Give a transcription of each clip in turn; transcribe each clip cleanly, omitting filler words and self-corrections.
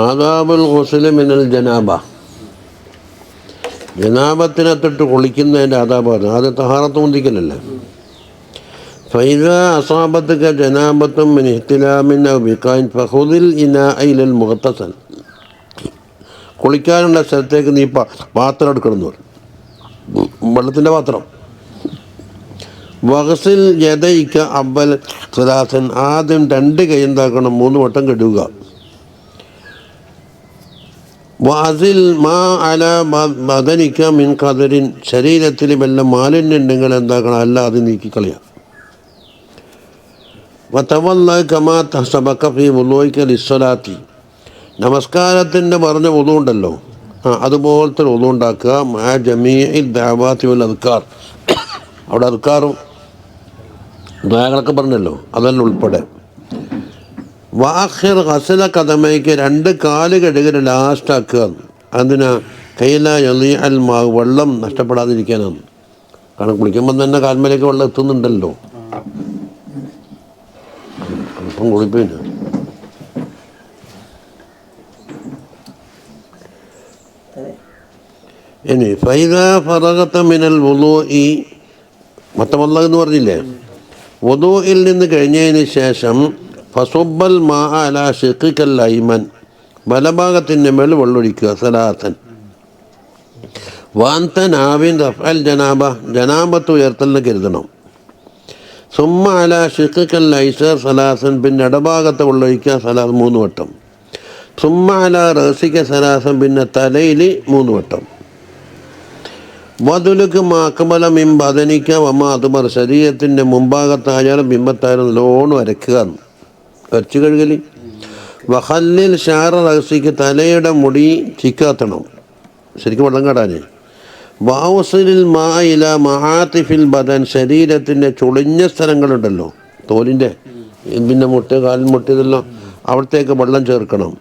ആദാബുൽ ഗുസ്ലി മിനൽ ജനാബ, ജനാബത്തിനെ തൊട്ട് കുളിക്കുന്നതിൻ്റെ ആദാബ് പറഞ്ഞു. അത് തഹാറത്ത് മുന്തിക്കലല്ലേ. ഫൈദ അസാബത്തുക ജനാബത്തും മിൻ ഇഹ്തിലാമിൻ ഔ ബിഖായിൻ ഫഖുദിൽ ഇനാഅ ഇലൽ മുഗ്തസൽ, കുളിക്കാനുള്ള സ്ഥലത്തേക്ക് നീ പാത്രം എടുക്കണമെന്ന് പറയും, വെള്ളത്തിൻ്റെ പാത്രം. വഗ്സിൽ യദൈക അവ്വൽ സലാസൻ, ആദ്യം 2 കൈ എന്താക്കണം, 3 വട്ടം കഴുകുക. വഅസിൽ മാ അല ബദനിക മിൻ ഖദരിൻ, ശരീരത്തിൽ വല്ല മാലിന്യം ഉണ്ടെങ്കിൽ എന്താക്കണം, അല്ല അത് നീക്കിക്കളയാം. വതവല്ല കമാ തസബക ഫീ വുളൂഇക ലിസ്സലാത്തി, നമസ്കാരത്തിൻ്റെ പറഞ്ഞ വുളൂ ഉണ്ടല്ലോ, അതുപോലത്തെ വുളൂ ഉണ്ടാക്കുക. മാ ജമീഇ ദഅവാതി വൽ അദ്കാർ, അവിടെ അദ്കാറും ദുആകളൊക്കെ പറഞ്ഞല്ലോ, അതെല്ലാം ഉൾപ്പെടെ. വാഖിർ ഗസ്ല ഖദമൈക്ക്, 2 കാല് കഴുകൽ ലാസ്റ്റ് ആക്കുക. അതിനാ കൈല യളി അൽ മാ, വെള്ളം നഷ്ടപ്പെടാതിരിക്കാനാണ്. കാരണം കുളിക്കുമ്പം തന്നെ കാൽമേലേക്ക് വെള്ളം എത്തുന്നുണ്ടല്ലോ. അല്പം കുളിപ്പില്ല. ഇനി ഫൈദ ഫറഗത മിനൽ വുളൂഇ, മത്തവല്ല എന്ന് പറഞ്ഞില്ലേ, വുളൂഇൽ നിന്ന് കഴിഞ്ഞതിന് ശേഷം ഫസുബ്ബൽ മാ അലാ ഷിഖിക്കൽ അയ്മൻ, വലഭാഗത്തിൻ്റെ മേൽ വെള്ളമൊഴിക്കുക. സലാസൻ വാന്ത നാവിൻ റഫ്അൽ ജനാബ, ജനാബത്ത് ഉയർത്തലിന് കരുതണം. സുമ്മ അലാ ഷിഖിക്കൽ ഐസർ സലാസൻ, പിന്നെ ഇടഭാഗത്ത് വെള്ളമൊഴിക്കുക. സലാസ് 3 വട്ടം. സുമ്മ അലാ റസിക സലാസൻ, പിന്നെ തലയിൽ 3 വട്ടം. വതുലുക്ക് മാക്കബല മിമ്പതനിക്ക വമ അതുമർ, ശരീരത്തിൻ്റെ മുമ്പാകത്തായാലും ബിംബത്തായാലും ലോണ് വരയ്ക്കുക, വരച്ച് കഴുകൽ. വഹല്ലിൽ ഷാറ റസിക്ക്, തലയുടെ മുടി ചിക്കാത്തണം, ശരിക്കും വെള്ളം കാടാന്. വാവുസിലിൽ മാ ഇല മഹാത്തിഫിൽ ബദൻ, ശരീരത്തിൻ്റെ ചുളിഞ്ഞ സ്ഥലങ്ങളുണ്ടല്ലോ, തോലിൻ്റെ പിന്നെ കാലിൽ മുട്ടിയതല്ലോ, അവിടത്തേക്ക് വെള്ളം ചേർക്കണം.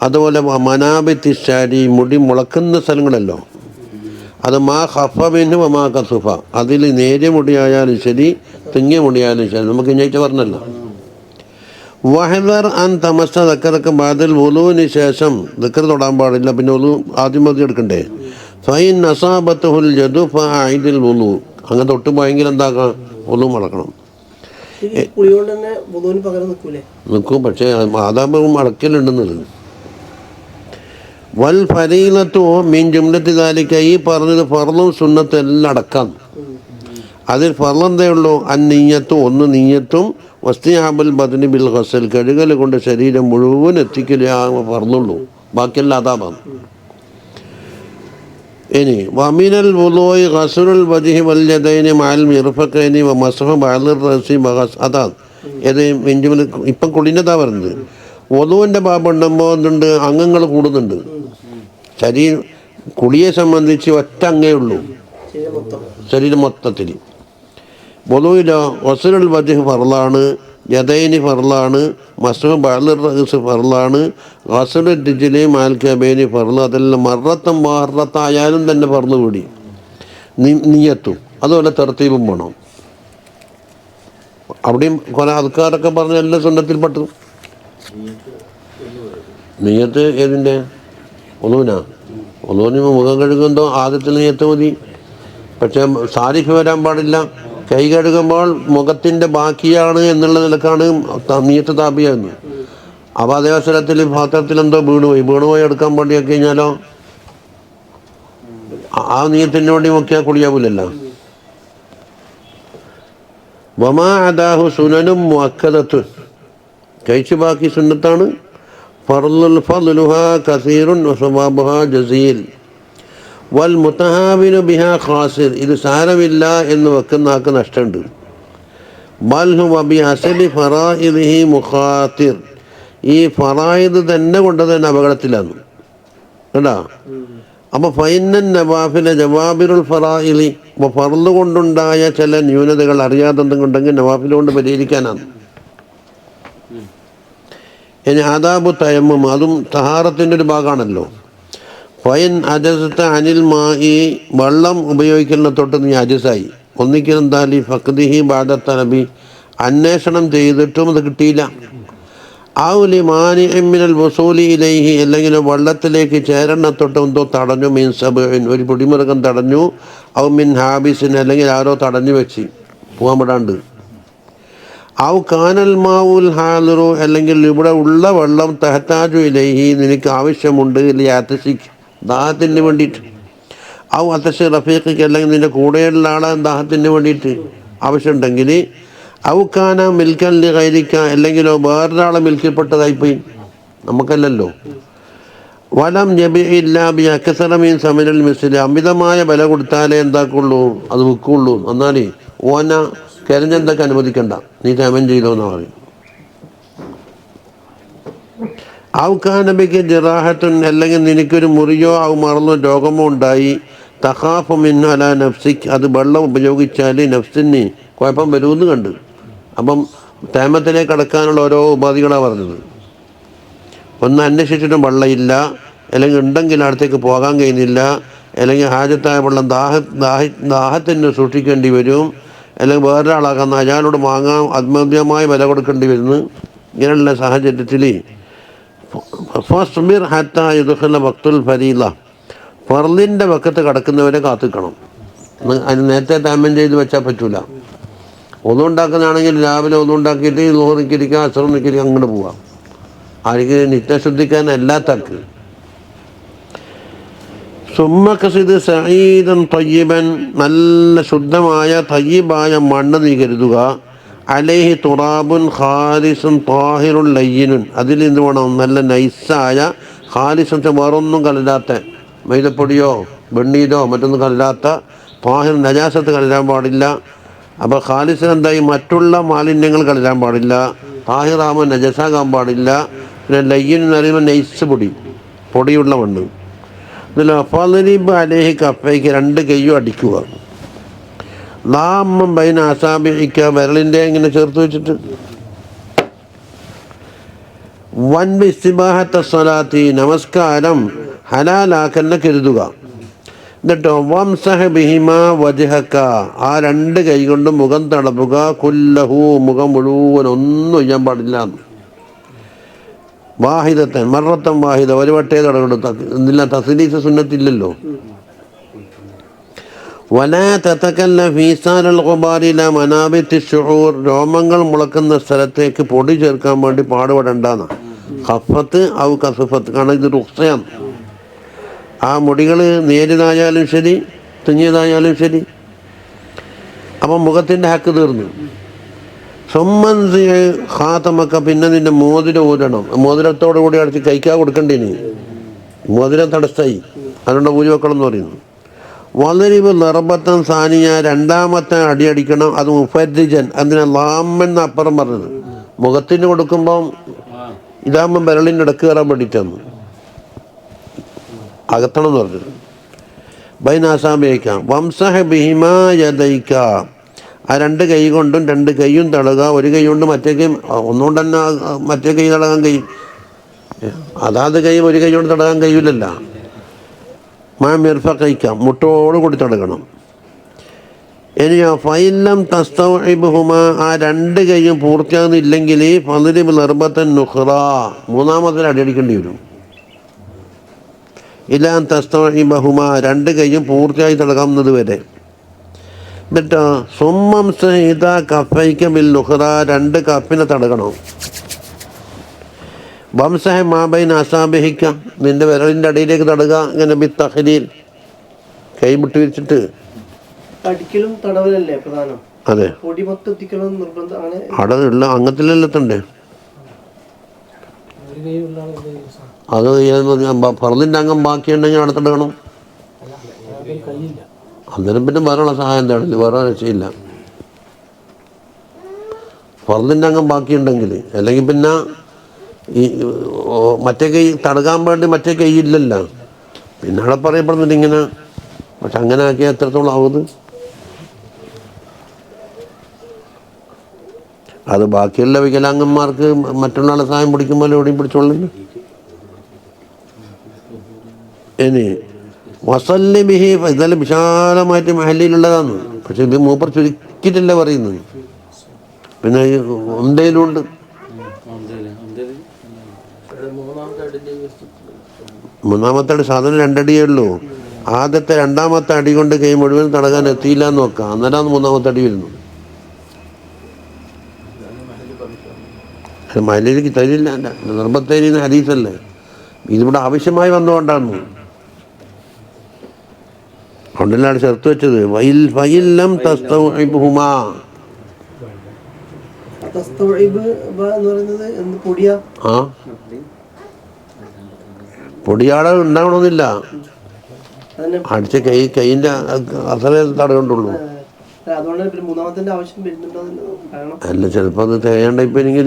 അതുപോലെ മനാബിത്തി ഷാരി, മുടി മുളക്കുന്ന സ്ഥലങ്ങളല്ലോ, അത് മാ ഖഫ മിൻഹു വമാ കസുഫ, അതിൽ നേരിയ മുടിയായാലും ശരി തിങ്ങിയ മുടിയായാലും ശരി, നമുക്ക് ഇഞ്ഞാഴ്ച പറഞ്ഞല്ലോ. വഹദർ അൻ തമസ്സ ദക്കറക്ക് ബാദൽ വുളൂവിന് ശേഷം ദിക്ർ തൊടാൻ പാടില്ല, പിന്നെ വുളൂ ആദ്യം എടുക്കണ്ടേ. ഫൈൻ അസാബത്തുൽ ജദു ഫഅഇദിൽ വുളൂ, അങ്ങനെ തൊട്ട് പോയെങ്കിൽ എന്താക്കാം, വുളൂ മടക്കണം. നിൽക്കും, പക്ഷേ ആദാബ് മടക്കലുണ്ടെന്നത്. വൽ ഫരീലത്തു മീൻ ജുംലത്തി ദാലിക, ഈ പറഞ്ഞത് ഫർളും സുന്നത്തും എല്ലാം അടക്കാം. അതിൽ ഫർള് എന്തേ ഉള്ളൂ, അന്നീയത്തും, 1 നീയത്തും, വസ്തിയാബുൽ ബദനി ബിൽ ഗസ്ൽ, കഴുകൽ കൊണ്ട് ശരീരം മുഴുവൻ എത്തിക്കൽ ഫർളുള്ളൂ, ബാക്കിയെല്ലാം അതാബാണ്. ഇനി വമിനൽ വുളൂഇ ഗസ്ലുൽ വജ്ഹി വൽ യദൈനി മഅൽ മിർഫഖൈനി വമസ്ഹു ബഅദിർ റഅസി ബഗസ്, അതാണ് ഏത് മിൻജുമൽ. ഇപ്പം കുളിനതാ പറയുന്നത്. വുളൂവിൻ്റെ ബാബുണ്ടാകുമ്പോൾ എന്തുണ്ട്, അംഗങ്ങൾ കൂടുന്നുണ്ട്. ശരീരം കുളിയെ സംബന്ധിച്ച് ഒറ്റ അംഗേ ഉള്ളൂ ശരീരം മൊത്തത്തിൽ. വുളൂഇലോ ഗസ്ലുൽ വജ്ഹി ഫർളാണ്, യദൈനി ഫർളാണ്, മസ്ഹു ബഅദിർ റഅസ് ഫർളാണ്, ഗസ്ലുൽ റിജ്ലി മഅൽ കഅബൈനി ഫർള്, അതെല്ലാം മറത്തായാലും തന്നെ ഫർള് കൂടി. നിയ്യത്തും അതുപോലെ തർത്തീബും വേണം. അവിടെയും കുറെ അദ്കാറൊക്കെ പറഞ്ഞ എല്ലാ സുന്നത്തിൽപ്പെട്ടു. നിയ്യത്ത് ഏതിൻ്റെ, വുളൂവിനാ? വുളൂവിന് മുഖം കഴുകുമ്പോൾ ആദ്യത്തിൽ നിയ്യത്ത് മതി. പക്ഷേ സാരിഫ് വരാൻ പാടില്ല. കൈ കഴുകുമ്പോൾ മുഖത്തിൻ്റെ ബാക്കിയാണ് എന്നുള്ള നിലക്കാണ് നിയ്യത്ത് താപിയാകുന്നത്. അപ്പോൾ അതേ അവസരത്തിൽ പാത്രത്തിൽ എന്തോ വീണുപോയി എടുക്കാൻ വേണ്ടിയൊക്കെ കഴിഞ്ഞാലോ ആ നിയ്യത്തിന് വേണ്ടി നോക്കിയാൽ കുളിയാവില്ലല്ലോ. വമാ അദാഹു സുനനും മുഅക്കദത്തുൻ, കഴിച്ച് ബാക്കി സുന്നത്താണ്. ഫർളുഹാ കസീറുൻ വസവാബുഹാ ജസീൽ. വൽ മുതഹാവിനു ബിഹാ ഖാസിർ, ഇത് സാരമില്ല എന്ന് വെക്കുന്ന ആൾക്ക് നഷ്ടമുണ്ട്. ബൽ ഹുവ ബിഹസബി ഫറായിദിഹി മുഖാത്തിർ, ഈ ഫറായിദ് തന്നെ കൊണ്ട് തന്നെ അപകടത്തിലാണ് കേട്ടാ. അപ്പോൾ ഫൈനൻ നവാഫിലെ ജവാബിറുൽ ഫറായിലി, അപ്പോൾ ഫർള് കൊണ്ടുണ്ടായ ചില ന്യൂനതകൾ അറിയാതെ എന്തെങ്കിലുണ്ടെങ്കിൽ നവാഫിൽ കൊണ്ട് പരിഹരിക്കാനാണ്. ഇനി ആദാബു തയമ്മും, അതും തഹാറത്തിൻ്റെ ഒരു ഭാഗമാണല്ലോ. ഫൈൻ അജസത്ത അനിൽ മായി, വെള്ളം ഉപയോഗിക്കുന്ന തൊട്ട് നീ അജസായി, ഒന്നിക്കലെന്താലി ഫഖ്ദിഹി ബഅദ തലബി, അന്വേഷണം ചെയ്തിട്ടും അത് കിട്ടിയില്ല, ഔലി മാനിഇൻ മിനൽ വസൂലി ഇലൈഹി, അല്ലെങ്കിൽ വെള്ളത്തിലേക്ക് ചേരണത്തൊട്ട് എന്തോ തടഞ്ഞു, മീൻ സബഇൻ ഒരു പിടിമൃഗം തടഞ്ഞു, ഔ മിൻ ഹാബിസിൻ അല്ലെങ്കിൽ ആരോ തടഞ്ഞു വെച്ച് പോകാൻ വിടാണ്ട്, ഔ കാനൽ മാവുൽ ഹാദിറു അല്ലെങ്കിൽ ഇവിടെ ഉള്ള വെള്ളം തഹ്താജു ഇലൈഹി നിനക്ക് ആവശ്യമുണ്ട്, ലിയഅ്തസിക് ദാഹത്തിന് വേണ്ടിയിട്ട്, ഔ അത്തശ് റഫീഖിക്ക് അല്ലെങ്കിൽ നിൻ്റെ കൂടെയുള്ള ആളെ ദാഹത്തിന് വേണ്ടിയിട്ട് ആവശ്യമുണ്ടെങ്കിൽ, ഔ കാന മിൽക്കൻ ലി ഗൈരിക അല്ലെങ്കിലോ വേറൊരാളെ മിൽക്കിൽപ്പെട്ടതായിപ്പോയി, നമുക്കല്ലല്ലോ. വലം യബിഇല്ല ബി അക്സറ മിൻ സമനിൽ മിസ്ലി അമിതമായ വില കൊടുത്താലേ എന്താക്കുള്ളൂ അത് വിൽക്കുള്ളൂ. എന്നാലേ ഓന കരഞ്ഞെന്തൊക്കെ അനുവദിക്കണ്ട, നീ തേമൻ ചെയ്തോ എന്നാ പറയും. ഔ കാനബിക്ക് ജിറാഹത്തുൻ അല്ലെങ്കിൽ നിനക്കൊരു മുറിയോ ഔ മറന്നോ രോഗമോ ഉണ്ടായി, തഖാഫു മിൻഹു അലാ നഫ്സിക് അത് വെള്ളം ഉപയോഗിച്ചാൽ നഫ്സിന് കുഴപ്പം വരുമെന്ന് കണ്ട്, അപ്പം തേമത്തിലേക്ക് കടക്കാനുള്ള ഓരോ ഉപാധികളാണ് പറഞ്ഞത്. ഒന്ന് അന്വേഷിച്ചിട്ടും വെള്ളമില്ല, അല്ലെങ്കിൽ ഉണ്ടെങ്കിൽ അടുത്തേക്ക് പോകാൻ കഴിയുന്നില്ല, അല്ലെങ്കിൽ ഹാജത്തായ വെള്ളം ദാഹത്തിന് സൂക്ഷിക്കേണ്ടി വരും, അല്ലെങ്കിൽ വേറൊരാളാകുന്ന അയാളോട് വാങ്ങാൻ അത്മദ്യമായ വില കൊടുക്കേണ്ടി വരുന്നു. ഇങ്ങനെയുള്ള സാഹചര്യത്തിൽ ഫസ്ബിർ ഹത്താ യുദ്ഖല വഖ്തുൽ ഫരീള ഫർളിൻ്റെ വക്കത്ത് കടക്കുന്നവരെ കാത്തിക്കണം. അതിന് നേരത്തെ താമം ചെയ്ത് വെച്ചാൽ പറ്റൂല. ഒന്നുണ്ടാക്കുന്നതാണെങ്കിൽ രാവിലെ ഒന്നുണ്ടാക്കിയിട്ട് ലോഹർ നിൽക്കിരിക്കുക, അസറും നിൽക്കിരിക്കുക, അങ്ങോട്ട് പോവാം. ആർക്ക് നിത്യശുദ്ധിക്കാൻ എല്ലാത്തക്ക്. സുമ്മക്കസിദ് സഈദൻ തയ്യിബൻ നല്ല ശുദ്ധമായ തയ്യിബായ മണ്ണ് നീ കരുതുക. അലൈഹി തുറാബുൻ ഖാലിസുൻ താഹിറുൻ ലയ്യിനുൻ അതിൽ എന്ത് വേണം നല്ല നൈസായ ഖാലിസുൻ വേറൊന്നും കലരാത്ത മൈദപ്പൊടിയോ വെണ്ണീരോ മറ്റൊന്നും കലരാത്ത താഹിർ നജാസത്ത് കലരാൻ പാടില്ല. അപ്പോൾ ഖാലിസിന് എന്തായി മറ്റുള്ള മാലിന്യങ്ങൾ കലരാൻ പാടില്ല, താഹിറാമോ നജസാകാൻ പാടില്ല. പിന്നെ ലയ്യിൻ എന്ന് പറയുമ്പോൾ നൈസ് പൊടിയുള്ള മണ്ണ്. ഇതിൽ ഫളിബ് അലൈഹി കഫൈക്ക് രണ്ട് കയ്യും അടിക്കുക. ലാമ്മം ബൈന അസാബിഇക വിരലിൻ്റെ ഇങ്ങനെ ചേർത്ത് വെച്ചിട്ട്. വൻബി ഇസ്തിബാഹത്ത സ്വലാത്തി നമസ്കാരം ഹലാലാക്കന്നെ കരുതുക. എന്നിട്ടോ വംസഹ ബിഹിമ വജ്ഹക ആ രണ്ട് കൈ കൊണ്ട് മുഖം തടവുക. കുല്ലഹു മുഖം മുഴുവൻ ഒന്നും ചെയ്യാൻ പാടില്ല. വാഹിദത്തൻ മറത്തൻ വാഹിദ ഒരു വട്ടേ തടവുള്ളൂ. എന്നില്ല തസ്ലീസ് സുന്നത്തില്ലല്ലോ. വലാ തതകല്ല ഫീസാൽ ഖുബാരില മനാബിത്തി ശുഊർ രോമങ്ങൾ മുളക്കുന്ന സ്ഥലത്തേക്ക് പൊടി ചേർക്കാൻ വേണ്ടി പാടുപെടണ്ടെന്ന്. ഖഫത്ത് ഔ കസഫത്ത് കാരണം ഇത് റുഖ്സയാണ്. ആ മുടികൾ നേരിയതായാലും ശരി തുങ്ങിയതായാലും ശരി. അപ്പം മുഖത്തിൻ്റെ ഹക്ക് തീർന്നു. സുമ്മൻസി ഖാതമക്ക പിന്നെ നിൻ്റെ മോതിരം ഊരണം. മോതിരത്തോടു കൂടി അടിച്ച് കൈക്കാ കൊടുക്കേണ്ടിനി. മോതിരം തടസ്സായി, അതുകൊണ്ട് ഊരി വെക്കണം എന്ന് പറയുന്നു. വളരിവ് നിർബത്തം സാനിയ രണ്ടാമത്തെ അടി അടിക്കണം. അത് മുഫരിജൻ അതിനെ ലാമെന്ന് അപ്പുറം പറഞ്ഞത് മുഖത്തിന് കൊടുക്കുമ്പം ഇതാകുമ്പം വിരളിൻ്റെ ഇടക്ക് കയറാൻ വേണ്ടിയിട്ടാണ് അകത്തണം എന്ന് പറഞ്ഞത്. ബൈനാസാബിയേക്കാം വംസഹ ബിഹിമാ യദൈക ആ രണ്ട് കൈ കൊണ്ടും രണ്ട് കൈയും തടക. ഒരു കൈ കൊണ്ട് മറ്റേ കൈ ഒന്നുകൊണ്ട് തന്നെ മറ്റേ കൈ തടകാൻ കഴിയും. അതാത് കൈ ഒരു കൈ കൊണ്ട് തടകാൻ കഴിയില്ലല്ലോ. മിർഫഖൈക്കാം മുട്ടോട് കൂടി തടകണം. ഇനിയോ ഫൈലം തസ്തൗഇബ്ഹുമ ആ രണ്ട് കൈയും പൂർത്തിയാകുന്നില്ലെങ്കിൽ ഫളിബ് നിർബത്തൻ നുഖ്റ മൂന്നാമത്തെ അടി അടിക്കേണ്ടി വരും. ഇലാൻ തസ്തൗഇബ്ഹുമ രണ്ട് കൈയും പൂർത്തിയായി തടകാവുന്നത് വരെ. എന്നിട്ടോ സുമ്മം സഹിത കഫൈക ബിൽ നുഖ്റ രണ്ട് കഫിനെ തടകണം. വംസഹ മാബൈൻ അസാബിഹിക്ക നിന്റെ വിരലിൻ്റെ അടിയിലേക്ക് തടക. ഇങ്ങനെ ബി തഖ്ലീൽ കൈ വിട്ട് വിരിച്ചിട്ട് അടിക്കലും തടവലല്ലേ പ്രധാനം. അതെ പൊടി മൊത്തം എത്തിക്കണം നിർബന്ധമാണ്. അവിടെ ഉള്ള അങ്ങനത്തിലെത്തണ്ടേ അത് ഫർദിൻ്റെ അംഗം ബാക്കിയുണ്ടെങ്കിൽ അവിടെ തടകണം. അന്നേരം പിന്നെ വേറെയുള്ള സഹായം എന്താണില്ല, വേറെ രക്ഷയില്ല. ഫർദിൻ്റെ അംഗം ബാക്കിയുണ്ടെങ്കിൽ അല്ലെങ്കിൽ പിന്നെ ഈ മറ്റേ കൈ തടകാൻ വേണ്ടി മറ്റേ കൈ ഇല്ലല്ലോ. പിന്നെ അവിടെ പറയപ്പെടുന്നുണ്ട് ഇങ്ങനെ. പക്ഷെ അങ്ങനെ ആക്കിയാൽ എത്രത്തോളം ആവുന്നത്? അത് ബാക്കിയുള്ള വികലാംഗന്മാർക്ക് മറ്റുള്ള ആളെ സഹായം പിടിക്കുമ്പോൾ എവിടെയും പിടിച്ചോളില്ല. ഇനി വസല്ലി ബിഹി ഇതെല്ലാം വിശാലമായിട്ട് മഹല്ലിയിലുള്ളതാണ്. പക്ഷെ ഇത് മൂപ്പർ ചുരുക്കിയിട്ടല്ലേ പറയുന്നത്. പിന്നെ എന്തേലും ഉണ്ട് മൂന്നാമത്തെ അടി സാധനം 2 അടിയേ ഉള്ളൂ. ആദ്യത്തെ 2ാമത്തെ അടി കൊണ്ട് കൈ മുഴുവൻ തടകാൻ എത്തിയില്ല എന്ന് നോക്കാം, അന്നേരമാണ് 3ാമത്തെ അടി വരുന്നത്. മഹലിലേക്ക് തരില്ല, നിർബന്ധ ഹദീസല്ലേ, ഇതിവിടെ ആവശ്യമായി വന്നുകൊണ്ടാണ്. കൊണ്ടല്ലാണ് ചേർത്ത് വെച്ചത്. വയില്ലം തസ്തൗഇബ്ഹുമാ. ആ പൊടിയാടെ ഉണ്ടാവണമെന്നില്ല, അടിച്ച കൈയിന്റെ അസലേ തടകൊണ്ടുള്ളൂ. അല്ല, ചിലപ്പോ അത് തേയാണ്ട ഇപ്പൊ എനിക്ക്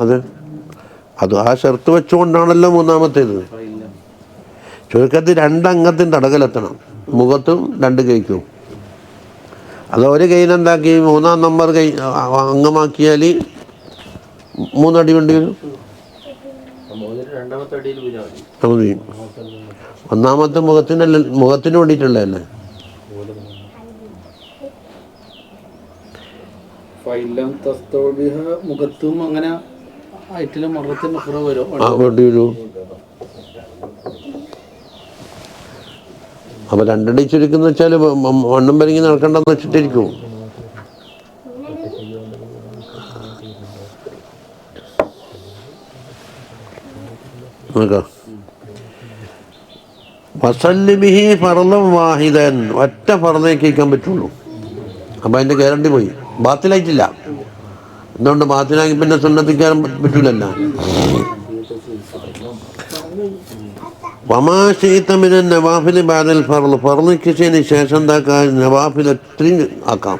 അതെ, അത് ആ ഷർത്ത് വെച്ചുകൊണ്ടാണല്ലോ 3ാമത്തേത്. ചുരുക്കത്തിൽ 2 അംഗത്തിന് തടകലെത്തണം, മുഖത്തും 2 കൈക്കും. അത് ഒരു കൈയിലെന്താക്കി 3ാം നമ്പർ കൈ അംഗമാക്കിയാൽ 3 അടി വേണ്ടി വരും. മതി. 1ാമത്തെ മുഖത്തിന് വേണ്ടിയിട്ടുള്ളതല്ലേ. മുഖത്തും അങ്ങനെ വേണ്ടി വരൂ. അപ്പൊ 2 അടി ചുരുക്കുന്ന വെച്ചാൽ വണ്ണം പരിങ്ങി നടക്കണ്ടെന്ന് വെച്ചിട്ടിരിക്കും. ഫസല്ലിബിഹി ഫർളൻ വാഹിദൻ, ഒറ്റ ഫർളേ കേൾക്കാൻ പറ്റുള്ളൂ. അപ്പം അതിൻ്റെ ഗ്യാരണ്ടി പോയി, ബാത്തിലായിട്ടില്ല. എന്തുകൊണ്ട് ബാത്തിലാക്കി പിന്നെ സുന്നത്തിക്കാൻ പറ്റൂലല്ലോ. വമാശീത്തമിന് നവാഫിൽ ബാദൽ ഫർള്, ഫർളിച്ചതിന് ശേഷം എന്താക്കാൻ നവാഫിൽ ഒത്തിരി ആക്കാം.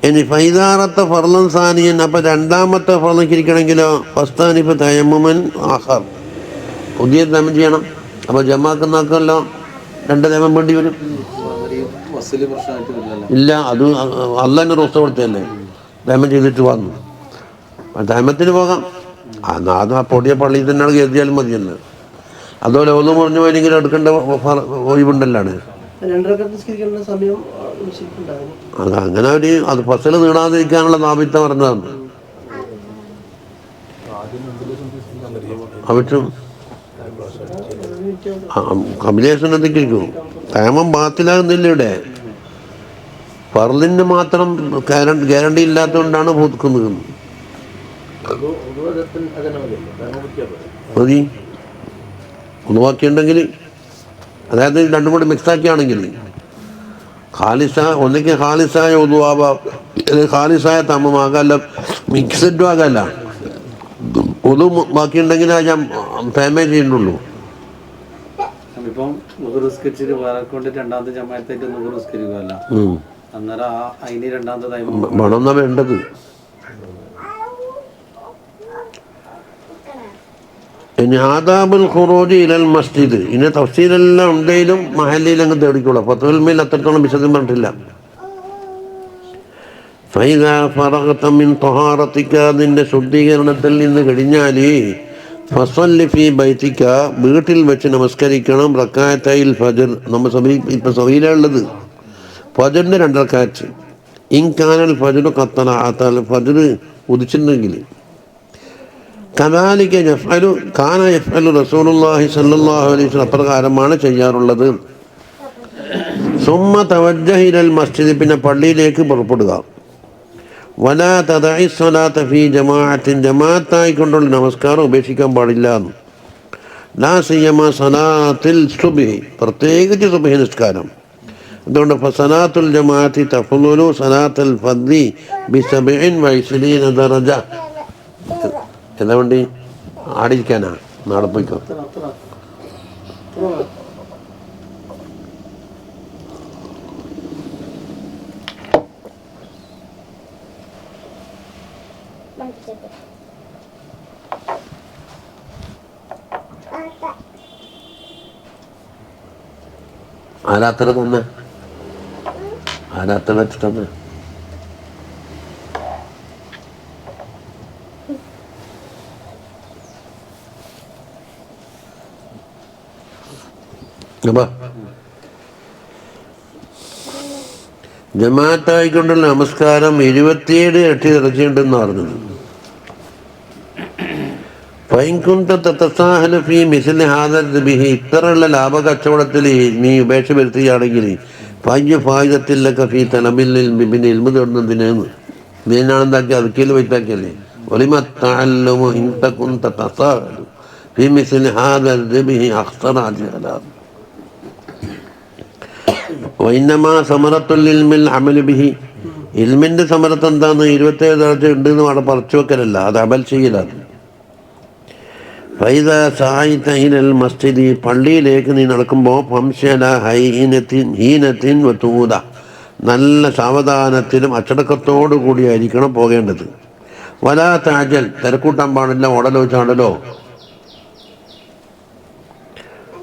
ഇനി ഫൈദാറത്തെ ഫർളൻ സാനിയൻ, അപ്പം 2ാമത്തെ ഫർളിക്കിരിക്കണമെങ്കിലോ ഫസ്താനിഫ് തയമ്മുമൻ ആഖർ, പുതിയ തമം ചെയ്യണം. അപ്പോൾ ജമാക്കുന്നാക്കല്ലോ 2 തമം വേണ്ടി വരും. ഇല്ല, അത് അള്ളാൻ്റെ റോസ് കൊടുത്തല്ലേ, തമം ചെയ്തിട്ട് വന്നു. തമത്തിന് പോകാം. അത് ആ പൊടിയ പള്ളിയിൽ തന്നെയാണ് കരുതിയാലും മതിയല്ലോ. അതുപോലെ ഒന്ന് മുറിഞ്ഞു പോയെങ്കിലും എടുക്കേണ്ട ഒഴിവുണ്ടല്ലാണ്. അത് അങ്ങനെ അത് ഫസൽ നീടാതിരിക്കാനുള്ള നാഭിത്ത പറഞ്ഞതാണ്. അവറ്റും കബിലേഷനത്തിരിക്കും. തേമം ബാത്തിലാകുന്നില്ല. ഇവിടെ ഫർളിന് മാത്രം ഗ്യാരണ്ടി ഇല്ലാത്തതുകൊണ്ടാണ് പുതുക്കുന്നത്. മതി, ഒന്നുവാക്കിയുണ്ടെങ്കിൽ, അതായത് 2 കൂടി മിക്സാക്കിയാണെങ്കിൽ ഒന്നിക്ക് ഖാലിസായ ഒതുവാവാം, ഖാലിസായ തമ്മമാകാം, അല്ല മിക്സഡും ആകാമല്ല. ഒതു ബാക്കിയുണ്ടെങ്കിൽ ഞാൻ ഫേമേ ചെയ്യുന്നുള്ളൂ. ഇപ്പം നിസ്കരിച്ചിട്ട് വേറെ കൊണ്ട് 2ാമത്തെ ജമാഅത്തായിട്ട് നിസ്കരിക്കുമല്ല, അന്നേരം അതിന് 2ാമത്തെ വേണമെന്നാ വേണ്ടത്. ഇനി ആദാബുൽ ഖുറൂജ് ഇലൽ മസ്ജിദ്, ഇനി തഫ്സീലെല്ലാം ഉണ്ടെങ്കിലും മഹല്ലിയിൽ അങ്ങ് തേടിക്കോളാം. ഫത്വൽ മീൽ അത്രത്തോളം വിശദം പറഞ്ഞിട്ടില്ല. ഫൈദാ ഫറഗത മിൻ ത്വഹാറതിക, നിന്റെ ശുദ്ധീകരണത്തിൽ നിന്ന് കഴിഞ്ഞാൽ ഫസല്ലി ഫീ ബൈതിക, വീട്ടിൽ വെച്ച് നമസ്കരിക്കണം. റക്അത്തൈൽ ഫജ്ർ, നമ്മൾ ഇപ്പം സഹീലുള്ളത് ഫജ്റിൻ്റെ 2 റക്അത്ത്. ഇൻ കാനൽ ഫജ്റു ഖദ് തലഅത, ഫജ്ർ ഉദിച്ചിട്ടുണ്ടെങ്കിൽ. കദാലിക യഫ്അലു കാന യഫ്അലു റസൂലുള്ളാഹി സ്വല്ലല്ലാഹു അലൈഹി വസല്ലം, അപ്രകാരമാണ് ചെയ്യാറുള്ളത്. സുമ്മ തവജ്ജഹ ഇലൽ മസ്ജിദ്, പിന്നെ പള്ളിയിലേക്ക് പുറപ്പെടുക. വലാ തദഇ സ്വലാത്ത ഫീ ജമാഅത്തിൻ, ജമാഅത്തായിക്കൊണ്ടുള്ള നമസ്കാരം ഉപേക്ഷിക്കാൻ പാടില്ല. ലാ സിയമ സലാത്തിൽ സുബ്ഹി, പ്രത്യേകിച്ച് സുബ്ഹി നിസ്കാരം. അതുകൊണ്ട് ഫസലാത്തുൽ ജമാഅത്തി തഫ്ളുലു സലാത്തൽ ഫദ്ദി ബി27 ദറജ. എന്താ വേണ്ടി ആടിരിക്കാനാ? നാളെ പോയിക്കോ. ആരാത്ര തന്നെ, ആരാത്ര വെച്ചിട്ടന്നെ. ജമാഅത്തായിക്കൊണ്ടുള്ള നമസ്കാരം 27 ഇരട്ടി ഇറച്ചിയുണ്ടെന്ന് പറഞ്ഞത്. ഫൈൻകുന്ത തതസാഹലു ഫീ മിസ്ലി ഹാദൽ ബിഹി, ഇത്തരമുള്ള ലാഭ കച്ചവടത്തിൽ നീ ഉപേക്ഷ വരുത്തുകയാണെങ്കിൽ ഫയ്യ ഫായിദത്തില്ലക ഫീ തലബിൽ ഇൽമി, ഇൽമു തേടുന്നതിനെന്ന് ഇതിനാണെന്താക്കി അതുക്കിൽ വൈത്താക്കിയല്ലേ. ഒലിമ തഅല്ലുമു ഇൻ തകുന്ത തസാഹലു ഫീ മിസ്ലി ഹാദൽ ബിഹി അഖ്സറ അജ്റ വൈന്നമാ സമറത്തുൽ ഇൽമിൽ അമലു ബിഹി, ഇൽമിൻ്റെ സമരത്ത് എന്താന്ന് 27 ദർജ ഉണ്ട് എന്ന് അവിടെ പറിച്ചു വെക്കലല്ല, അത് അമൽ ചെയ്യലാണ്. ഫൈദ സായിത ഇലൽ മസ്ജിദി, പള്ളിയിലേക്ക് നീ നടക്കുമ്പോൾ ഫംശല ഹീനത്തിൻ വതൂദ, നല്ല സാവധാനത്തിലും അച്ചടക്കത്തോടു കൂടിയായിരിക്കണം പോകേണ്ടത്. വലാ താജൽ, തിരക്കൂട്ടാൻ പാടില്ല, ഓടലോ ചാടലോ.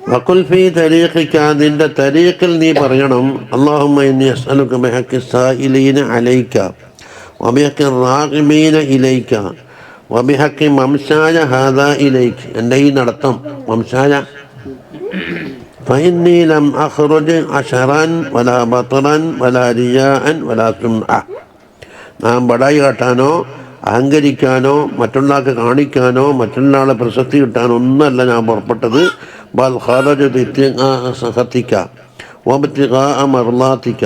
വഖുൽ ഫീ തരീഖിക, നിന്റെ തരീഖിൽ നീ പറയണം അല്ലാഹുമ്മ ഇന്നി അസ്അലുക ബിഹഖി സായിലീന അലൈക വബിഹഖി റാഗിബീന ഇലൈക വബിഹഖി മംശായ ഹാദാ ഇലൈക, എൻ്റെ ഈ നടത്തം മംശായ ഫഇന്നി ലം അഖ്റുജ് അശറൻ വലാ ബത്റൻ വലാ റിയാഅൻ വലാ സുംഅ, നാം ബടായി കാട്ടാനോ അഹങ്കരിക്കാനോ മറ്റുള്ളവർക്ക് കാണിക്കാനോ മറ്റുള്ള ആളെ പ്രശസ്തി കിട്ടാനോ ഒന്നല്ല ഞാൻ പുറപ്പെട്ടത്. ബൽ ഖറജതു ഇബ്തിഗാഅ സഖതിക വബ്തിഗാഅ മർളാതിക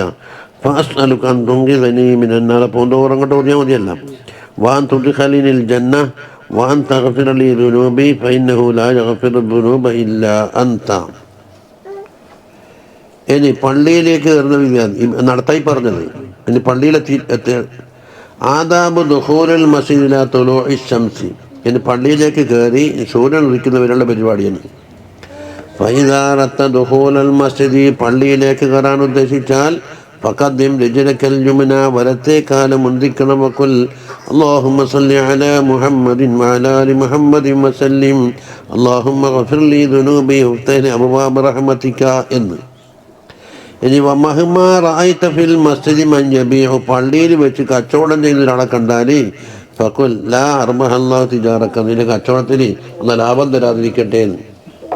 ഫഅസ്അലുക അൻ തുൻഖിദനി മിനൻ നാർ, പോന്തോറും അങ്ങോട്ട് പറഞ്ഞാൽ മതിയല്ല. വഅൻ തുദ്ഖിലനിൽ ജന്ന വഅൻ തഗ്ഫിറ ലി ദുനൂബി ഫഇന്നഹു ലാ യഗ്ഫിറു ദുനൂബ ഇല്ലാ അൻത. ഇനി പള്ളിയിലേക്ക് കയറുന്ന വിദ്യാർത്ഥി നടത്തായി പറഞ്ഞത്. ഇനി പള്ളിയിലെത്തി ആദാബു ദുഖൂലുൽ മസ്ജിദി ഇലാ തുലൂഇ ശംസി, ഇനി പള്ളിയിലേക്ക് കയറി സൂര്യൻ ഉദിക്കുന്നവരുടെ പരിപാടിയാണ്. ഫഇദാ റഅത ദുഖൂലൽ മസ്ജിദി, പള്ളിയിലേക്ക് കയറാൻ ഉദ്ദേശിച്ചാൽ ഫഖദ്ദിം റിജ്ലക്കൽ യുംന, വലത്തെ കാലം മുന്തിക്കണം. വഖുൽ അല്ലാഹുമ്മ സല്ലി അലാ മുഹമ്മദിൻ വഅലാ ആലി മുഹമ്മദിൻ വസല്ലിം അല്ലാഹുമ്മ ഗഫിർ ലി ദുനൂബി വഫ്തഹ് ലി അബ്വാബ റഹ്മതിക എന്ന്. ഇനി വമഹ്മാ റഅയ്ത ഫിൽ മസ്ജിദി മൻ യബീഉ, പള്ളിയിൽ വെച്ച് കച്ചവടം ചെയ്യുന്ന ഒരാളെ കണ്ടാൽ ഫഖുൽ ലാ അർബഹല്ലാഹു തിജാറക, നിന്റെ കച്ചവടത്തിന് ഒന്ന് ലാഭം തരാതിരിക്കട്ടെ എന്ന്.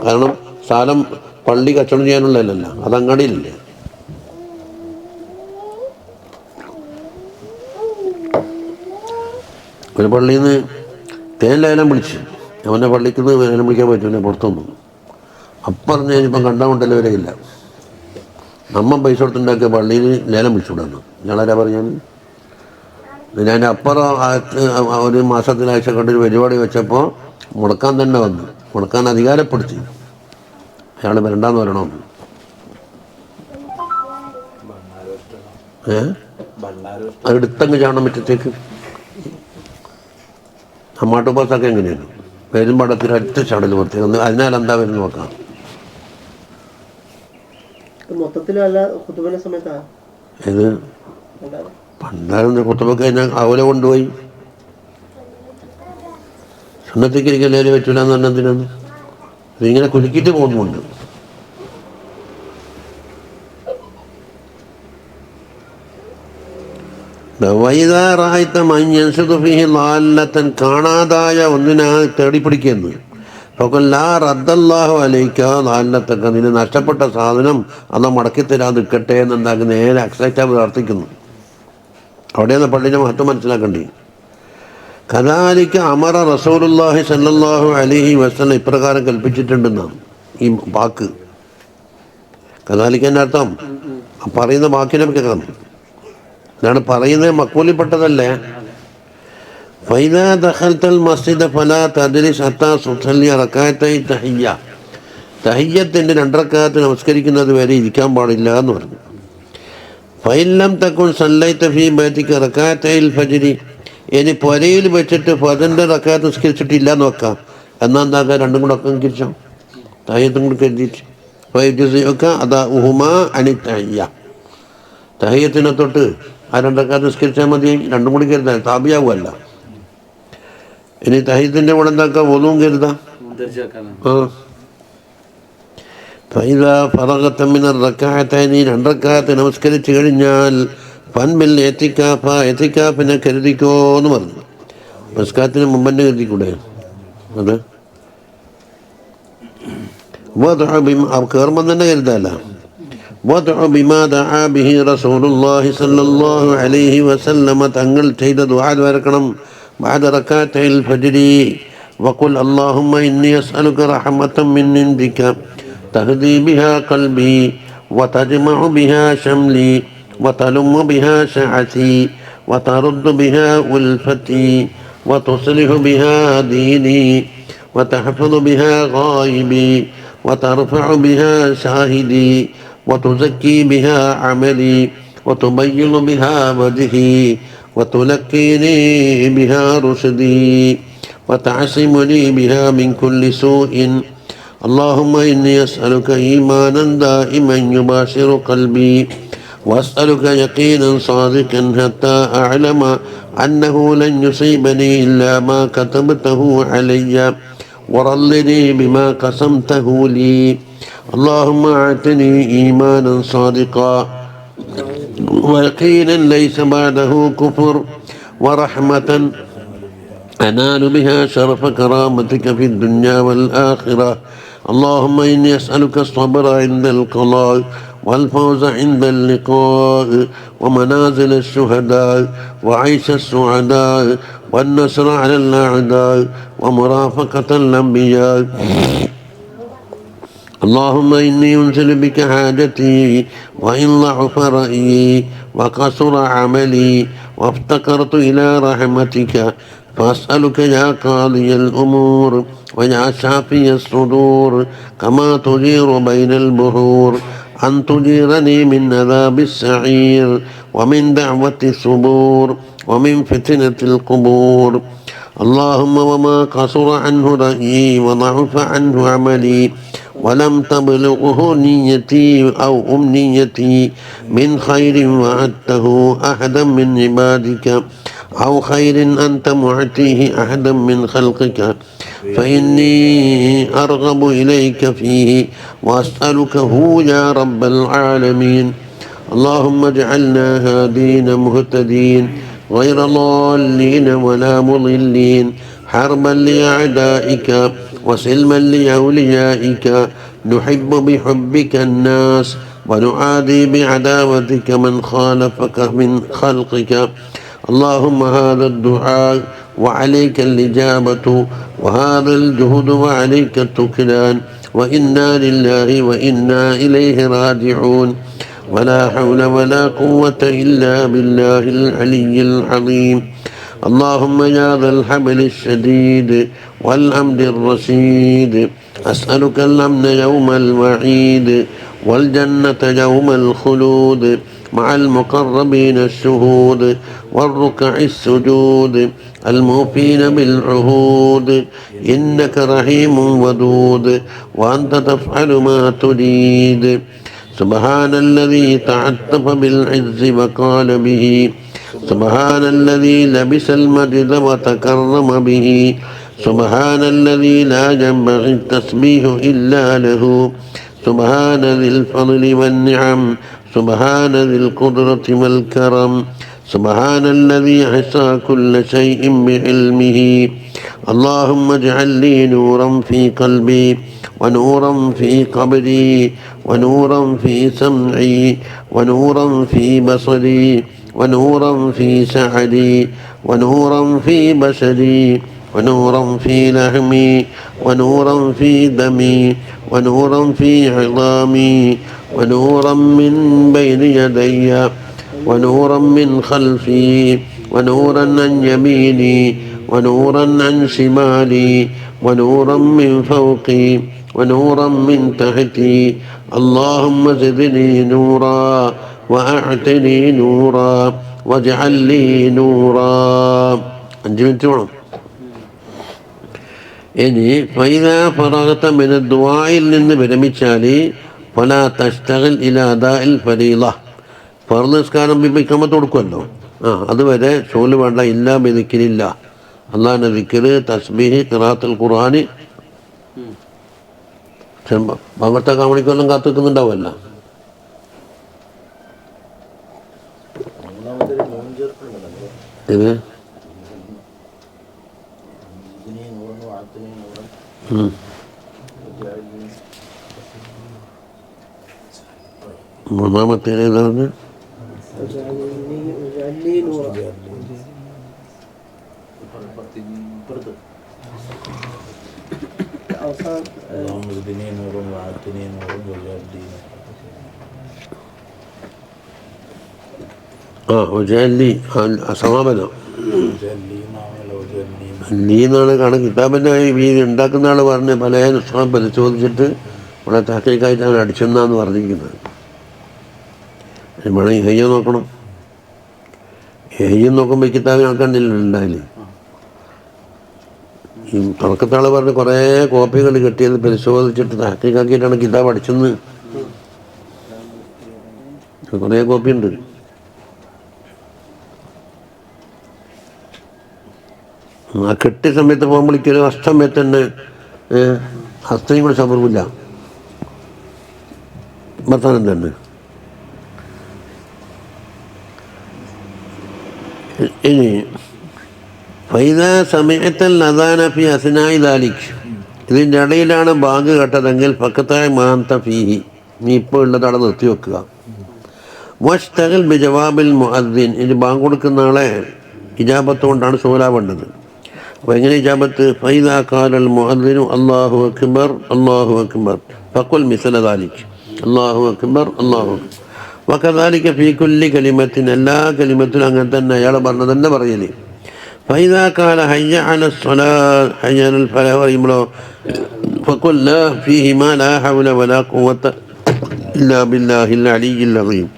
കാരണം സ്ഥലം പള്ളി കച്ചവടം ചെയ്യാനുള്ളതല്ല, അത് അങ്ങാടിയിലില്ല. ഒരു പള്ളിയിൽ നിന്ന് തേൻ ലേലം വിളിച്ച്, അവൻ്റെ പള്ളിക്ക് നിന്ന് ലേലം വിളിക്കാൻ പറ്റില്ല പുറത്തൊന്നും. അപ്പം ഇപ്പം കണ്ടാൽ വരെ ഇല്ല, നമ്മ പൈസ കൊടുത്തുണ്ടാക്കിയ പള്ളിയിൽ ലേലം വിളിച്ചുവിടുന്നു. ഞാനാരാ പറഞ്ഞാൽ ഞാൻ അപ്പുറം ഒരു മാസത്തിലാഴ്ച കണ്ടൊരു പരിപാടി വെച്ചപ്പോൾ മുടക്കാൻ തന്നെ വന്നു, മുടക്കാൻ അധികാരപ്പെടുത്തി. അയാൾ വരണ്ടാന്ന് പറയണമെന്ന്. അതെടുത്തങ്ങ് ചാടണം മുറ്റത്തേക്ക്. അമ്മാട്ടുപാസൊക്കെ എങ്ങനെയാണ് പെരുമ്പടത്തിൽ അടുത്ത ചാടൽ പ്രത്യേകം. അതിനാൽ എന്താ വരുന്ന നോക്കാം. ഇത് പണ്ടായിരുന്നു കുത്തുബൊക്കെ കഴിഞ്ഞാൽ അവലെ കൊണ്ടുപോയി സുന്നത്തേക്ക് ഇരിക്കല്ലേ പറ്റൂല എന്ന് പറഞ്ഞതിനാണ്. ഇതിങ്ങനെ കുലുക്കിയിട്ട് പോകുന്നുണ്ട്. കാണാതായ ഒന്നിനെ തേടിപ്പിടിക്കുന്നു. റദ്ദല്ലാഹു അലൈക ലാലത്തക്ക, നിന്നെ നഷ്ടപ്പെട്ട സാധനം അന്ന് മടക്കിത്തരാൻ നിൽക്കട്ടെ എന്നുണ്ടാക്കി നേരെ അക്സെപ്റ്റ് പ്രാർത്ഥിക്കുന്നു. അവിടെയാണ് പള്ളിൻ്റെ മഹത്വം മനസ്സിലാക്കേണ്ടി. കദാലിക അമറ റസൂലുള്ളാഹി സ്വല്ലല്ലാഹു അലൈഹി വസല്ലം, ഇപ്രകാരം കൽപ്പിച്ചിട്ടുണ്ടെന്നാണ് ഈ വാക്ക്. കദാലിക്കൻ്റെ അർത്ഥം പറയുന്ന വാക്കിനെ കേൾക്കാം. ഇതാണ് പറയുന്നത് മക്ബൂലിൽപ്പെട്ടതല്ലേ. ഫൈദാ ദഖൽതൽ മസ്ജിദ ഫലാ തദ്രിസ് ഹത്താ തുസല്ലി റകഅത്തൈ തഹിയ്യ, തഹിയ്യത്തിൻ്റെ 2 റക്അത്ത് നമസ്കരിക്കുന്നത് വരെ ഇരിക്കാൻ പാടില്ല എന്ന് പറഞ്ഞു. ഫൈലം തകുൻ സല്ലൈത ഫീ ബൈതിക റകഅത്തൈൽ ഫജ്രി, ഇനി പുരയിൽ വെച്ചിട്ട് ഫജ്റിൻ്റെ റകഅത്ത് നിസ്കരിച്ചിട്ടില്ല എന്ന് വെക്കാം. എന്നാൽ എന്താക്കുക, രണ്ടും കൂടെ ഒക്കെ നിസ്കരിച്ചോ, തഹിയ്യത്തും കൂടി കരുതിയിട്ട്. ഫയജുസിഉക അദാഉഹുമാ അനി തഹിയ്യ, തഹിയ്യത്തിനെ തൊട്ട് ആ 2 റകഅത്ത് നിസ്കരിച്ചാൽ മതി, രണ്ടും കൂടി കരുതാൻ താബിയാവുമല്ല. ഇനി തഹിയ്യത്തിൻ്റെ കൂടെ എന്താക്കുക, വുളുവും കരുതാം. ഫൈദാ ഫറഗത മിനർ റകഅത്തൈനി, 2 റകഅത്ത് നമസ്കരിച്ച് കഴിഞ്ഞാൽ ഫൻബിൽ എത്തിക്കാഫ, എത്തിക്കാഫിനെ കരുതിക്കോ എന്ന് പറഞ്ഞു. നമസ്കാരത്തിന് മുമ്പ് തന്നെ കരുതിക്കൂടെ? അത് കയറുമ്പം തന്നെ കരുതാല്ല. وادع بما دعا به رسول الله صلى الله عليه وسلم തങ്ങൾ ചെയ്ത ദുആ വരക്കണം بعد ركعتي الفجر وقل اللهم إني أسألك رحمة من عندك تهدي بها قلبي وتجمع بها شملي وتلم بها شعثي وترد بها ألفتي وتصلح بها ديني وتحفظ بها غائبي وترفع بها شاهدي وتزكي بها عملي وتبيض بها وجهي وتلقيني بها رشدي وتعصمني بها من كل سوء اللهم إني أسألك إيمانا دائما يباشر قلبي وأسألك يقينا صادقا حتى أعلم أنه لن يصيبني إلا ما كتبته علي ورضني بما قسمته لي اللهم أعطني إيمانا صادقا ويقينا ليس بعده كفر ورحمة أنال بها شرف كرامتك في الدنيا والآخرة اللهم إني أسألك الصبر عند القضاء والفوز عند اللقاء ومنازل الشهداء وعيش السعداء والنصر على الأعداء ومرافقة الأنبياء اللهم إني أنزل بك حاجتي وإن ضعف رأيي وقصر عملي وافتقرت إلى رحمتك فأسألك يا قاضي الأمور ويا شافي الصدور كما تجير بين البحور أن تجيرني من عذاب السعير ومن دعوة الصبور ومن فتنة القبور اللهم وما قصر عنه رأيي وضعف عنه عملي ولم تبلغه نيتي أو أمنيتي من خير وعدته أحدا من عبادك أو خير أنت معطيه أحدا من خلقك فإني أرغب إليك فيه وأسألكه يا رب العالمين اللهم اجعلنا هادين مهتدين غير ضالين ولا مضلين حربا لأعدائك وسلما لأوليائك نحب بحبك الناس ونعادي بعداوتك من خالفك من خلقك اللهم هذا الدعاء وعليك الإجابة وهذا الجهد وعليك التكلان وإنا لله وإنا إليه راجعون ولا حول ولا قوة إلا بالله العلي العظيم اللهم يا ذا الحبل الشديد والأمر الرشيد أسألك الأمن يوم الوعيد والجنة يوم الخلود مع المقربين الشهود والركع السجود الموفين بالعهود إنك رحيم ودود وأنت تفعل ما تريد سبحان الذي تعتف بالعز وقال به سبحان الذي لبس المجد وتكرم به سبحان الذي لا ينبغي التسبيح إلا له سبحان ذي الفضل والنعم سبحان ذي القدرة والكرم سبحان الذي أحصى كل شيء بعلمه اللهم اجعل لي نورا في قلبي ونورا في قبري ونورا في سمعي ونورا في بصري ونورا في سعدي ونورا في بشري ونورا في لحمي ونورا في دمي ونورا في عظامي ونورا من بين يدي ونورا من خلفي ونورا عن يميني ونورا عن شمالي ونورا من فوقي ونورا من تحتي اللهم زدني نورا وأعطني نورا واجعل لي نورا. 5 മിനിറ്റ് വേണം. ഇനി ഫൈദാ ഫറഗത മിന ദുആയിൽ നിന്ന് വിരമിച്ചാൽ ഫലാ തശ്തഗിൽ ഇലാ അദാഇൽ ഫരീള, ഫർള് നിസ്കാരം ഇഖാമത്ത് കൊടുക്കുമല്ലോ, അതുവരെ ഷോല് വേണ്ട. ഇല്ലാ ബിദിക്രില്ല, അള്ളാഹിൻ്റെ ദിക്ർ, തസ്ബീഹ്, ഖിറാഅത്തുൽ ഖുർആൻ. പങ്കെടുത്ത കാമണിക്കൊല്ലം കാത്തു നിൽക്കുന്നുണ്ടാവുമല്ലോ. ഇത് മൂന്നാമത്തെ ഏതാണ്? ഒജല്ലി സമാപനം ലീ എന്നാണ് കാണും. കിതാബിൻ്റെ ഈ ഉണ്ടാക്കുന്ന ആൾ പറഞ്ഞ് പല പുസ്തകം പരിശോധിച്ചിട്ട് ഇവിടെ തഹ്ഖീഖായിട്ടാണ് അടിച്ചെന്നാന്ന് പറഞ്ഞിരിക്കുന്നത്. വേണമെങ്കിൽ ഹയ്യ നോക്കണം. ഹയ്യം നോക്കുമ്പോൾ ഈ കിതാബിന് ആൾക്കാണ്ടില്ല ഉണ്ടായില്ലേ. ഈ തുടക്കത്താൾ പറഞ്ഞ് കുറേ കോപ്പികൾ കിട്ടിയത് പരിശോധിച്ചിട്ട് തഹ്ഖീഖാക്കിയിട്ടാണ് കിതാബ് അടിച്ചെന്ന്. കുറേ കോപ്പി ഉണ്ട്. ആ കെട്ടിയ സമയത്ത് പോകുമ്പോഴേക്കൊരു അഷ്ടമയത്ത് തന്നെ ഹസ്തയും കൂടെ സബർവില്ല ഭർത്താനം തന്നെ. ഇനി ഫൈദാ സമയത്തൽ അദാന ഫി അസ്നാഇ ദാലിക്, ഇതിൻ്റെ ഇടയിലാണ് ബാങ്ക് കേട്ടതെങ്കിൽ ഫഖത്തായ മാന്ത ഫീഹി, നീ ഇപ്പോൾ ഉള്ളതവിടെ നിർത്തി വെക്കുക. വഷ്തഗൽ ബി ജവാബിൽ മുഅദ്ദിൻ, ഇനി ബാങ്ക് കൊടുക്കുന്ന ആളെ ഇജാബത്ത് കൊണ്ടാണ് സൂലാവേണ്ടത്. അപ്പോൾ എങ്ങനെ ഇജാബത്ത്? ഫൈദാ ഖാലൽ മുഅദ്ദിനു അല്ലാഹു അക്ബർ അല്ലാഹു അക്ബർ ഫഖുൽ മിസ്ല ദാലിക് അല്ലാഹു അക്ബർ അല്ലാഹു അക്ബർ. വകദാലിക ഫീ കുല്ലി കലിമത്തിൻ, എല്ലാ കലിമത്തിലും അങ്ങനെ തന്നെ അയാൾ പറഞ്ഞത് തന്നെ പറയല്. ഫൈദാ ഖാല ഹയ്യ അലസ് സ്വലാത്ത് ഹയ്യ അലൽ ഫലാഹ് പറയുമ്പോഴോ ഫഖുൽ ലാ ഫീഹിമാ ലാ ഹൗല വലാ ഖുവത ഇല്ലാ ബില്ലാഹിൽ അലിയ്യിൽ അസീം.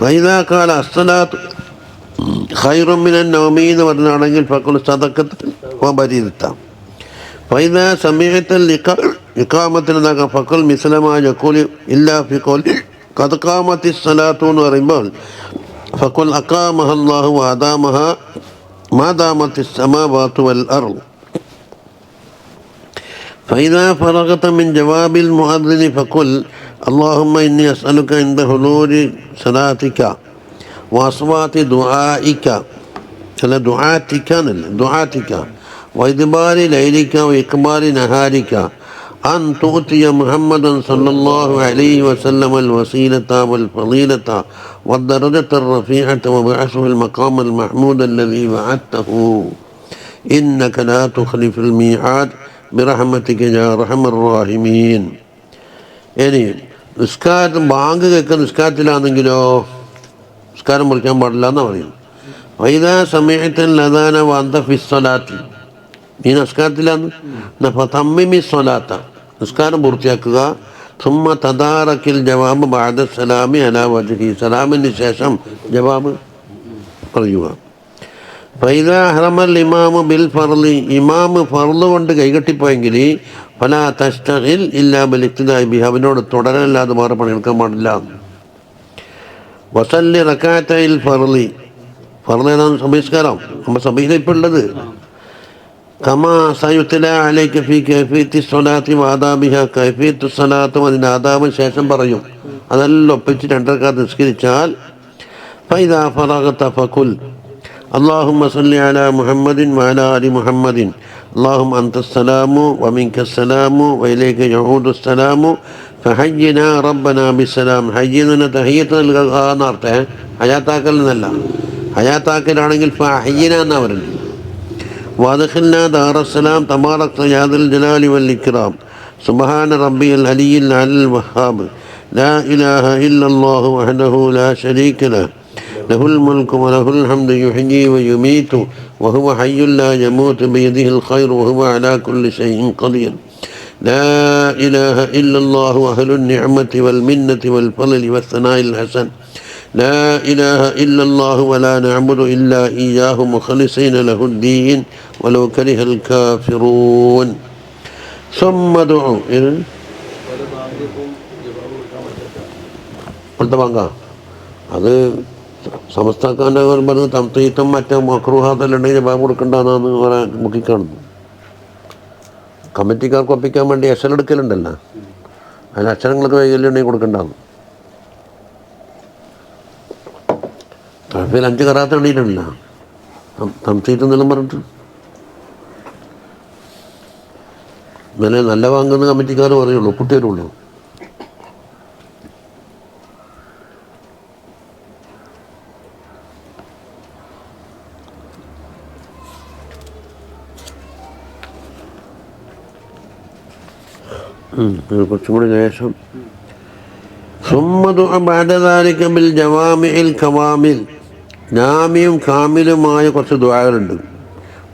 ഫൈദാ ഖാല അസ്സലാത്തു ഖൈറും മിനൻ നൗമി എന്ന് പറഞ്ഞാണെങ്കിൽ ഫഖുൽ സദഖത്ത് വബരീദത. ഫൈദാ സമീഅത്തൽ ഇഖാമത്തിനെന്നാക്കാം ഫഖുൽ മിസ്ലമാ യഖൂലു ഇല്ലാ ഫി ഖൗലി ഖദ് ഖാമത്തിസ് സ്വലാത്തു എന്ന് പറയുമ്പോൾ ഫഖുൽ അഖാമഹ അല്ലാഹു വഅദാമഹ മാ ദാമത്തിസ് സമാവാതു വൽ അർള്. ഫൈദാ ഫറഗത മിൻ ജവാബിൽ മുഅദ്ദിനി ഫഖുൽ അല്ലാഹുമ്മ ഇന്നി അസ്അലുക ഇൻദ ഹുലൂരി സലാത്തിക വഅസ്വാതി ദുആഇക, അല്ല ദുആതിക എന്നല്ല, ദുആതിക വഇദ്ബാരി ലൈലിക വഇഖ്ബാരി നഹാരിക അൻ തുഅതിയ മുഹമ്മദൻ സല്ലല്ലാഹു അലൈഹി വസല്ലമൽ വസീലത വൽ ഫളീലത വദ്ദറജത്തർ റഫീഅത വബഅസുൽ മഖാമൽ മഹ്മൂദ അല്ലദീ വഅദ്തഹു ഇന്നക ലാ തുഖ്ലിഫുൽ മീആദ് ബിറഹ്മതിക യാ അർഹമർ റഹീമീൻ. ഇനി നിസ്കാരം ബാങ്ക് കേൾക്കുന്ന നിസ്കാരത്തിലാണെങ്കിലോ നിസ്കാരം മുറിക്കാൻ പാടില്ല എന്നാണ് പറയുന്നത്. വൈദാ സമയത്തൽ അദാന വഅന്ത ഫിസ്സലാത്തി, നീ നിസ്കാരത്തിലാന്ന് ഫതമ്മിമി സ്വലാത്ത, നിസ്കാരം പൂർത്തിയാക്കുക. സുമ്മ തദാറക്കിൽ ജവാബ് ബഅദ സലാമി അലാ വജ്ഹി, സലാമിന് ശേഷം ജവാബ് പറയുക. ഫൈദാ അഹ്റമൽ ഇമാമു ബിൽ ഫർളി, ഇമാമ് ഫർള് കൊണ്ട് കൈകെട്ടിപ്പോയെങ്കിൽ ഫലാ തസ്തഗിൽ ഇല്ലാ ബിൽ ഇഖ്തിദാഇ ബിഹി, അവനോട് തുടരല്ലാതെ വേറെ പണിയെടുക്കാൻ പാടില്ല. വസല്ലി റകഅത്തൈൽ ഫർളി, ഫർള് ഏതാണ്? സമയസ്കാരം. നമ്മൾ സഭയിലാണ് ഇപ്പോൾ ഉള്ളത്. കമാ സയുത്ല അലൈക ഫീ കൈഫിയത്തി സ്വലാത്തി വആദാബിഹ, കൈഫിയത്തു സ്വലാത്തും അതിൻ്റെ ആദാബും ശേഷം പറയും. അതെല്ലാം ഒപ്പിച്ച് 2 റക്അത്ത് നിസ്കരിച്ചാൽ ഫൈദാ ഫറഗത ഫഖുൽ അല്ലാഹുമ്മ സല്ലി അലാ മുഹമ്മദിൻ വഅലാ ആലി മുഹമ്മദിൻ അല്ലാഹുമ്മ അൻതസ്സലാമു വമിൻകസ്സലാമു വഇലൈക യഊദുസ്സലാമു ഫഹയ്യിനാ റബ്ബനാ ബിസ്സലാം. ഹയ്യിന തഹിയ്യത്ത് നൽകുക എന്നർത്ഥം, ഹയാത്താക്കൽ എന്നല്ല. ഹയാത്താക്കലാണെങ്കിൽ ഫഹയ്യിന എന്നാ പറയുന്നത്. വഅദ്ഖിൽനാ ദാറസ്സലാം തബാറക യാ ദൽ ജലാലി വൽ ഇക്റാം സുബ്ഹാന റബ്ബിയൽ അലിയ്യിൽ അൽ വഹ്ഹാബ് ലാ ഇലാഹ ഇല്ലല്ലാഹു വഹ്ദഹു ലാ ശരീക ലഹു ലഹുൽ മുൽക്കു വലഹുൽ ഹംദു യുഹ്യീ വയുമീതു വഹുവ ഹയ്യുൻ ലാ യമൂതു ബിയദിഹിൽ ഖൈറു വഹുവ അലാ കുല്ലി ഷൈഇൻ ഖദീർ ലാ ഇലാഹ ഇല്ലല്ലാഹു അഹ്ലുൻ നിഅമതി വൽ മിന്നതി വൽ ഫളി വസ്സനാഇൽ ഹസൻ ലാ ഇലാഹ ഇല്ലല്ലാഹു വലാ നഅ്ബുദു ഇല്ലാ ഇയ്യാഹു മുഖ്ലിസീന ലഹുദ്ദീൻ വലൗ കരിഹൽ കാഫിറൂൻ. സുമ്മ ദുഉ, അടുത്ത ബാങ്ക അത് സമസ്താക്കാൻ്റെ പറഞ്ഞ് തംതീത്തും മറ്റേ മക്രൂഹാത്തെല്ലാം ജവാബ് കൊടുക്കണ്ടെന്നാന്ന് പറയാൻ മുക്കിക്കാണുന്നു. കമ്മിറ്റിക്കാർക്ക് ഒപ്പിക്കാൻ വേണ്ടി അക്ഷരം എടുക്കലുണ്ടല്ലോ, അതിന് അക്ഷരങ്ങൾക്ക് വൈകല്യമുണ്ടെങ്കിൽ കൊടുക്കണ്ടാന്ന്. തഴപ്പിൽ 5 കറാത്ത് എണ്ണീട്ടില്ല തംതീത്ത് എന്നെല്ലാം പറഞ്ഞിട്ട്. ഇന്നലെ നല്ല വാങ്ങുന്ന കമ്മിറ്റിക്കാർ പറയുള്ളൂ, ഒപ്പിട്ടേരുള്ളൂ. കുറച്ചും കൂടി ശേഷം ബഅദ ജവാമിഇൽ കവാമിൽ, ജാമിയും കാമിലുമായ കുറച്ച് ദുആകളുണ്ട്.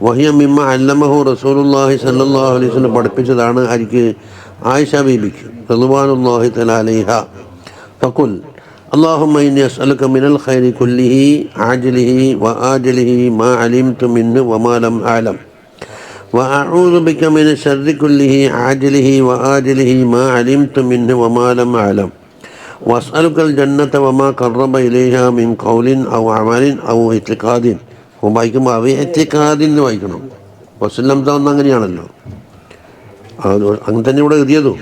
വഹിയ മിമ്മ അല്ലമഹു റസൂലുള്ളാഹി സ്വല്ലല്ലാഹു അലൈഹി വസല്ലം പഠിപ്പിച്ചതാണ് ആർക്ക്? ആയിഷ ബീബിക്ക് റളിയല്ലാഹു തആല അലൈഹ. ഫഖുൽ اللهم إني أسألك من الخير كله عاجله وآجله ما علمت منه وما لم أعلم وأعوذ بك من الشر كله عاجله وآجله ما علمت منه وما لم أعلم وأسألك الجنة وما قرب إليها من قول أو عمل أو اعتقاد. വായിക്കുമ്പോൾ അവ എത്തിക്കാതിന്ന് വായിക്കണം. വസ്ലം താവുന്ന അങ്ങനെയാണല്ലോ, അങ്ങനെ തന്നെ ഇവിടെ എഴുതിയതും.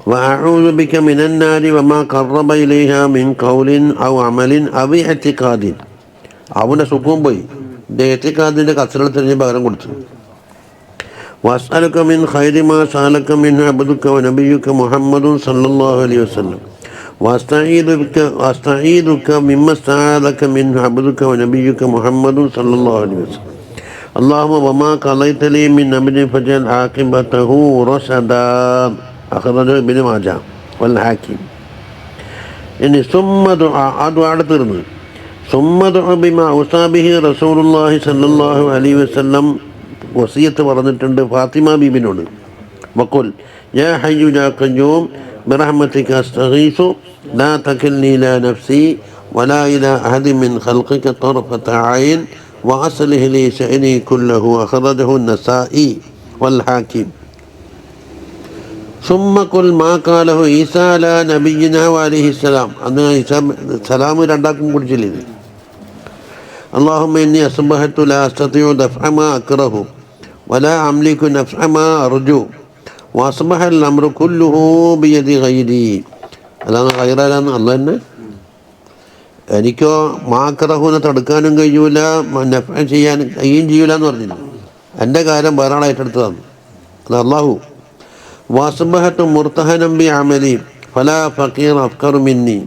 وأعوذ بك من النار وما قرب إليها من قول أو عمل أو اعتقاد. അവൻ്റെ സുഖവും പോയി, എത്തിക്കാദിൻ്റെ കസറത്തിന് പകരം കൊടുത്തു. وأسألك من خير ما سألك منه عبدك ونبيك محمد صلى الله عليه وسلم وأستعيذك مما استعاذك منه عبدك ونبيك محمد صلى الله عليه وسلم اللهم وما قضيت لي من أمر فاجعل عاقبته رشدا. അഖ്റജഹു ഇബ്നു മാജah വൽ ഹാക്കിം. ഇനി സുമ്മ ദുആ, ആ ദുആടെ തീർന്നു. സുമ്മ ദുആ ബിമാ ഔസാ ബിഹി റസൂലുള്ളാഹി സ്വല്ലല്ലാഹു അലൈഹി വസല്ലം വസിയത്ത് പറഞ്ഞിട്ടുണ്ട് ഫാത്തിമ ബീബിനോട്. വഖുൽ യാ ഹയ്യു യാ ഖയ്യൂം ബിറഹ്മതിക അസ്തഗീസു ലാ തകിൽനി ഇലാ നഫ്സി വലാ ഇലാ അഹദിൻ മിൻ ഖൽഖിക തർഫത ഐൻ വഅസ്ലിഹ് ലി ശഅനി കുല്ലഹു. അഖ്റജഹു അൻ-നസാഇ വൽ ഹാക്കിം. സുമ്മക്കുൽ മാ കാലഹു ഈസാ അലാ നബിയിനാ അലൈഹിസ്സലാം. അന്ന് ഈസാ സലാം രണ്ടാക്കും കുടിച്ചില്ലേ? അല്ലാഹുമ്മ ഇന്നി അസ്ബഹതു ലാ അസ്തതിഉ ദഫഅ മാ അക്റഹു വലാ അംലികു നഫഅ മാ അർജു വഅസ്ബഹൽ അംറു കുല്ലുഹു ബിയദി ഗൈരി. അതാണ് ഖൈറാലാന്ന് അല്ലാഹ് തന്നെ. എനിക്കോ മാ അക്റഹുനെ തടുക്കാനും കഴിയൂല, നഫഅ ചെയ്യാനും കഴിയും ചെയ്യൂല എന്ന് പറഞ്ഞില്ല. എൻ്റെ കാര്യം വേറെ ആൾ ഏറ്റെടുത്തതാണ്, അത് അള്ളാഹു. وأصبحت مرتهنا بعملي فلا فقير أفقر مني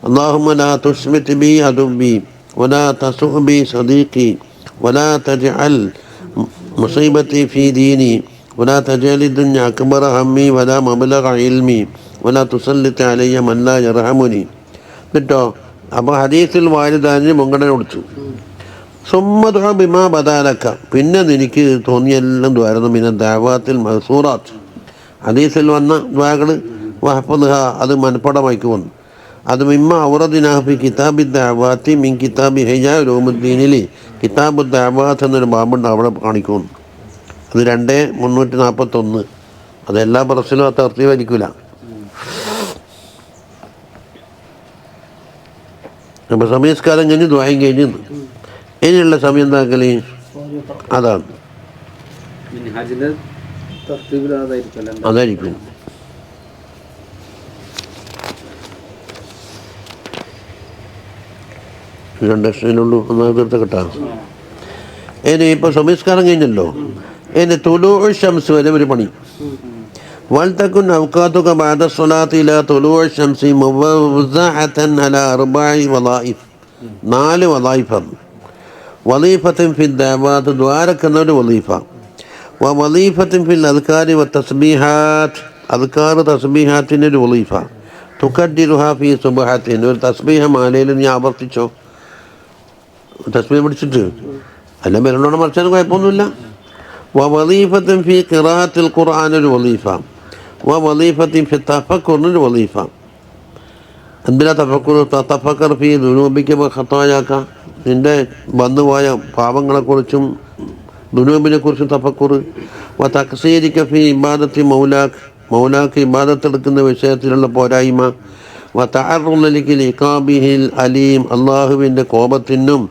اللهم لا تشمت بي عدوي ولا تسوء بي صديقي ولا تجعل مصيبتي في ديني ولا تجعل الدنيا أكبر همي ولا مبلغ علمي ولا تسلط علي من لا يرحمني. കേട്ടോ, അപ്പോൾ ഹദീസിൽ വാലിദാനിന് മുൻഗണന കൊടുത്തു. സുമ്മ ദുആ ബിമാ ബദാലക, പിന്നെ നിനക്ക് തോന്നിയെല്ലാം ദ്വാരുന്നു. മിന ദഅവാത്തിൽ മഹ്സൂറാത്ത്, ഹദീസിൽ വന്ന ദ്വാകൾ വഹ്ഫദ്ഹ, അത് മനഃപ്പാടമാക്കി വന്നു. അത് മിമ്മ ഔറദിനാഹി കിതാബി ദഅവാത്തി മിൻ കിതാബി ഇഹ്യാ ഉലൂമുദ്ദീനിൽ കിതാബു ദഅവാത്ത് എന്നൊരു ബാബുണ്ട്, അവിടെ കാണിക്കുന്നു. അത് 2341. അതെല്ലാ പ്രശ്നവും ആ തർത്തീബായിരിക്കില്ല. അപ്പോൾ സമയസ്കാരം കഴിഞ്ഞ് ദ്വായും കഴിഞ്ഞ് ഇനിയുള്ള സമയം എന്താക്കല്? അതാണ്, അതായിരിക്കും. രണ്ടക്ഷരമുള്ളൂ, ഒന്നാമത് തീർത്ത കിട്ടാം. ഇനി ഇപ്പോൾ സമയസ്കാരം കഴിഞ്ഞല്ലോ, ഇനി തുലൂഉ ശംസ് വരെ ഒരു പണി. വൽതകുൻ ഔഖാതുക ബഅദ സ്വലാത്തി ഇലാ തുലൂഉ ശംസി മുവസ്സഅതൻ അലാ അർബഇ വളായിഫ്. 4 വളായിഫാണ്. വളീഫത്തുൻ ഫി ദഅവാത്ത്, ദ്വാരക്കുന്നൊരു വളീഫ. വളീഫത്തുൻ ഫിൽ അദ്കാരി വത്തസ്ബീഹാത്ത്, അദ്കാർ തസ്ബീഹാത്തിൻ്റെ ഒരു വളീഫ. തുകദ്ദിറുഹാ ഫി സുബ്ഹാത്തിൻ, ഒരു തസ്ബീഹ മാലയിൽ നീ ആവർത്തിച്ചോ, തസ്ബീഹ് പിടിച്ചിട്ട് എല്ലാം പേരുണ്ടോടെ മറിച്ചാലും കുഴപ്പമൊന്നുമില്ല. വളീഫത്തുൻ ഫി ഖിറാഅത്തിൽ ഖുർആൻ, ഒരു വളീഫ. വളീഫത്തുൻ ഫി തഫക്കുറിനൊരു വളീഫ. എന്തിനാ തഫക്കുർ? തഫക്കർ ഫി ദുനൂബിക വഖതായാക, നിൻ്റെ വന്നുപോയ പാപങ്ങളെക്കുറിച്ചും ദുനൂബിനെക്കുറിച്ചും തഫക്കുർ. തഖ്സീരിക ഫി ഇബാദത്തി മൗലാക്ക്, മൗലാക്ക് ഇബാദത്തെടുക്കുന്ന വിഷയത്തിലുള്ള പോരായ്മ. തഅർറുദി ലിഖാബിഹിൽ അലീം, അള്ളാഹുവിൻ്റെ കോപത്തിനും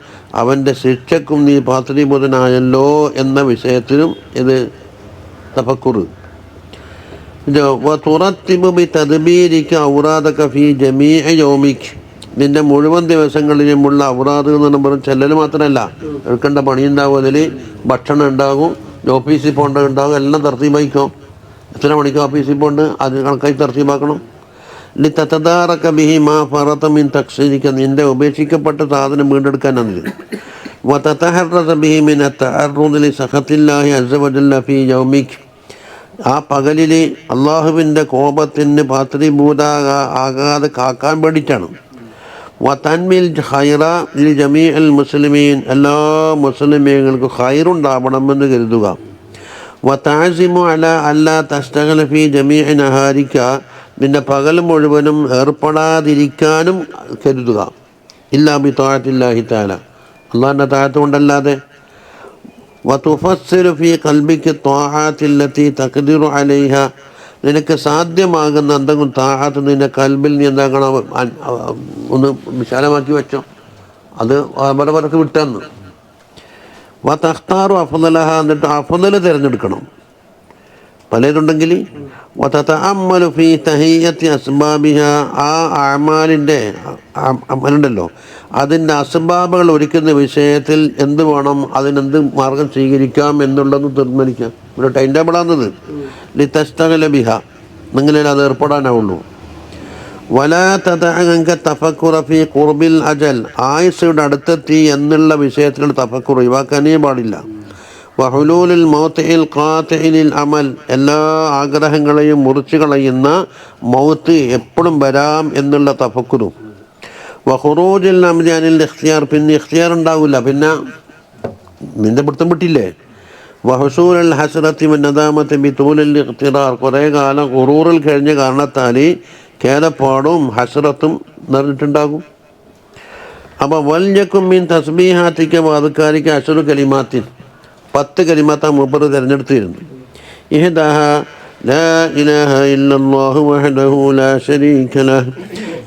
അവൻ്റെ ശിക്ഷക്കും നീ പാത്രീഭൂതനായല്ലോ എന്ന വിഷയത്തിനും ഇത് തഫക്കുർ. തുറത്തിബു ബി തദ്ബീരിക ഔറാദക ഫി ജമീഇ യൗമിക്, നിൻ്റെ മുഴുവൻ ദിവസങ്ങളിലുമുള്ള ഔറാദ് എന്ന് പറഞ്ഞാൽ ചെല്ലൽ മാത്രമല്ല, എടുക്കേണ്ട പണിയുണ്ടാകും, അതിൽ ഭക്ഷണം ഉണ്ടാകും, ഓഫീസിൽ പോകേണ്ടതുണ്ടാകും, എല്ലാം തർത്തീബായിക്കും. എത്ര മണിക്ക് ഓഫീസിൽ പോകേണ്ട അത് കണക്കായി തർത്തീബാക്കണം. ലിതതദാറക ബിഹി മാ ഫറത മിൻ തഖ്സീരിക, നിൻ്റെ ഉപേക്ഷിക്കപ്പെട്ട സാധനം വീണ്ടെടുക്കാനാണ്. വതതഹറസ ബിഹി മിൻ അത്തഅർറുദി ലിസഖത്തില്ലാഹി അസ്സ വജല്ല ഫി യൗമിക്, ആ പകലിൽ അള്ളാഹുവിൻ്റെ കോപത്തിന് ആകാതെ കാക്കാൻ വേണ്ടിയിട്ടാണ്. വതൻമിൽ ഖൈറ ലി ജമീഅൽ മുസ്ലിമീൻ, എല്ലാ മുസ്ലിമീങ്ങൾക്കും ഖൈറുണ്ടാവണമെന്ന് കരുതുക. വതഅസിമു അലാ അല്ലാ തസ്തഗ്ല ഫീ ജമീഇ നഹാരിക, നിന്റെ പകൽ മുഴുവനും ഏർപ്പെടാതിരിക്കാനും കരുതുക. ഇല്ലാ ബി തആത്തില്ലാഹി തആല, അള്ളാഹിൻ്റെ താഴത്ത് കൊണ്ടല്ലാതെ. വതുഫസ്സിറു ഫീ ഖൽബിക ത്വാആത്തില്ലതി തഖ്ദിറു അലൈഹ, നിനക്ക് സാധ്യമാകുന്ന എന്തെങ്കിലും താഴത്ത് നിന്റെ കൽബിൽ നീ എന്താക്കണം, ഒന്ന് വിശാലമാക്കി വെച്ചോ, അത് അവരവർക്ക് വിട്ടെന്ന്. വതഖ്താറു അഫ്ളലഹ, എന്നിട്ട് അഫ്ളൽ തിരഞ്ഞെടുക്കണം. പലതുണ്ടെങ്കിൽ വതതഅമ്മലു ഫീ തഹിയ്യത്തി അസ്ബാബിഹ, ആ അമാലിൻ്റെ അമലുണ്ടല്ലോ അതിൻ്റെ അസ്ബാബുകൾ ഒരുക്കുന്ന വിഷയത്തിൽ എന്ത് വേണം, അതിനെന്ത് മാർഗം സ്വീകരിക്കാം എന്നുള്ളത് തീർമാനിക്കാം. ഒരു ടൈം ടേബിളാണെന്നത്. ലിതസ്തഗ്ല ബിഹ, നിങ്ങളിൽ അത് ഏർപ്പെടാനാവുള്ളൂ. വലാ തദഅക തഫക്കുറ ഫീ ഖുർബിൽ അജൽ, ആയുസ്സുടെ അടുത്തെത്തി എന്നുള്ള വിഷയത്തിലുള്ള തഫക്കുർ ഒഴിവാക്കാനേ പാടില്ല. വഹുലൂലുൽ മൗതിഇൽ ഖാതിഇൽ അമൽ, എല്ലാ ആഗ്രഹങ്ങളെയും മുറിച്ചു കളയുന്ന മൗത്ത് എപ്പോഴും വരാം എന്നുള്ള തഫക്കുറും. വഖുറൂജുൽ അംരി അനിൽ ഇഖ്തിയാർ, പിന്നെ ഇഖ്തിയാർ ഉണ്ടാവില്ല, പിന്നെ നിന്റെ പിടുത്തം വിട്ടില്ലേ. വഹുസൂലുൽ ഹസ്രത്തി വന്നദാമത്തി ബിതൂലിൽ ഇഖ്തിറാർ, കുറേ കാലം ഖുറൂറിൽ കഴിഞ്ഞ കാരണത്താൽ കേലപ്പാടും ഹസ്രത്തും നിറഞ്ഞിട്ടുണ്ടാകും. അപ്പോൾ വൽയക്കും മിൻ തസ്ബീഹാത്തിക വഅദ്കാരിക അശ്റു കലിമാത്തിൻ, 10 കലിമാത്ത മൂപ്പർ തിരഞ്ഞെടുത്തിരുന്നു. ഇഹ്ദാഹ ലാ ഇലാഹ ഇല്ലല്ലാഹു വഹ്ദഹു ലാ ശരീക ലഹു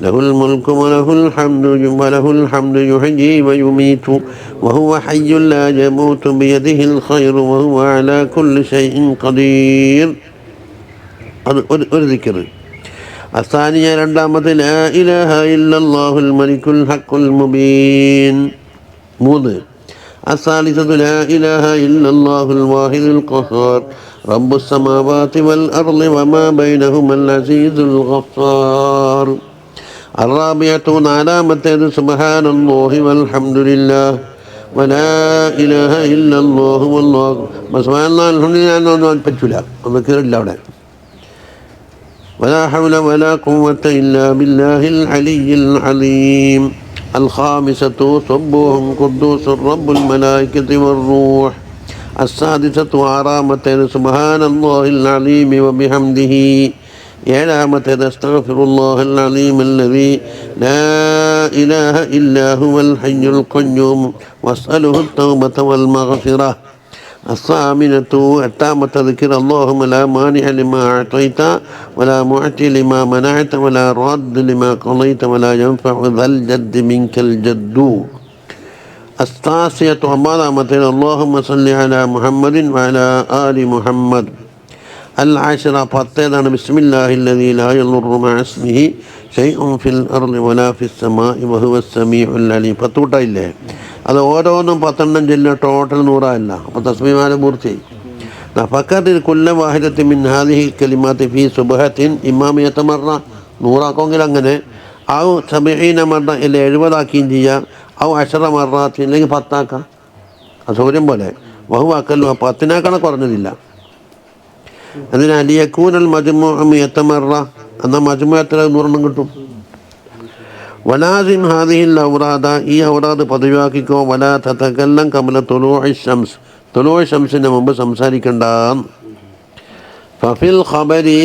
ലഹുൽ മുൽക്കു വലഹുൽ ഹംദു യുഹ്യീ വയുമീതു വഹുവ ഹയ്യുൻ ലാ യമൂതു ബിയദിഹിൽ ഖൈറു വഹുവ അലാ കുല്ലി ഷൈഇൻ ഖദീർ. അത് ഒരു ദിക്ർ. അസാനിയ, രണ്ടാമത്തെ ലാ ഇലാഹ ഇല്ലല്ലാഹുൽ മലിക്കുൽ ഹഖുൽ മുബീൻ. 3. الثالثة لا إله إلا الله الواحد القهار رب السماوات والأرض وما بينهما العزيز الغفار. الرابعة علامة سبحان الله والحمد لله ولا إله إلا الله والله سبحان الله الحمد لله പറ്റൂല, ഒന്നില്ല അവിടെ. ولا حول ولا قوة إلا بالله العلي العظيم. الخامسة سبوح قدوس رب الملائكة والروح. السادسة عرامة سبحان الله العظيم وبحمده. إعلامة استغفر الله العظيم الذي لا إله إلا هو الحي القيوم واسأله التوبة والمغفرة. الثامنة التامة ذكر اللهم لا مانع لما أعطيت ولا معطي لما منعت ولا راد لما قضيت ولا ينفع ذا الجد منك الجد. التاسعة أمامة اللهم صل على محمد وعلى آل محمد. العاشرة فاتنا بسم الله الذي لا يضر مع اسمه شيء في الأرض ولا في السماء وهو السميع العليم. പത്തൂട്ട ഇല്ലേ, അത് ഓരോന്നും 10 ജില്ല, ടോട്ടൽ 100 അല്ല. അപ്പോൾ തസ്ബീഹ് പൂർത്തിയായി. ഫഖദ് കുല്ല വാഹിദത്തിൻ മിൻ ഹാദിഹി കലിമാത്തി ഫീ സുബ്ഹത്തിൻ ഇമാമിയത മറ, 100 ആക്കെങ്കിൽ അങ്ങനെ. ഔ 70 മറ, ഇല്ല 70 ആക്കുകയും ചെയ്യാം. ഔ 10 മറാത്തി, അല്ലെങ്കിൽ 10 ആക്കാം, അസൗകര്യം പോലെ. വഹു അക്കല്ലു, 10 കുറഞ്ഞതില്ല. അതിനാൽ ലിയകൂനൽ മജ്മൂഉ മിയത മറ, എന്നാൽ മജ്മൂ എത്ര 100 കിട്ടും. വലാസിം ഹാദിഹിൽ ഔറാദ, ഈ ഔറാദ് പതിവാക്കിക്കോ. വലാ തതകല്ലം ഖബ്ല തുലൂഇ ശംസ്, തുലൂഇ ശംസിന് മുമ്പ് സംസാരിക്കണ്ട. ഫഫിൽ ഖബരി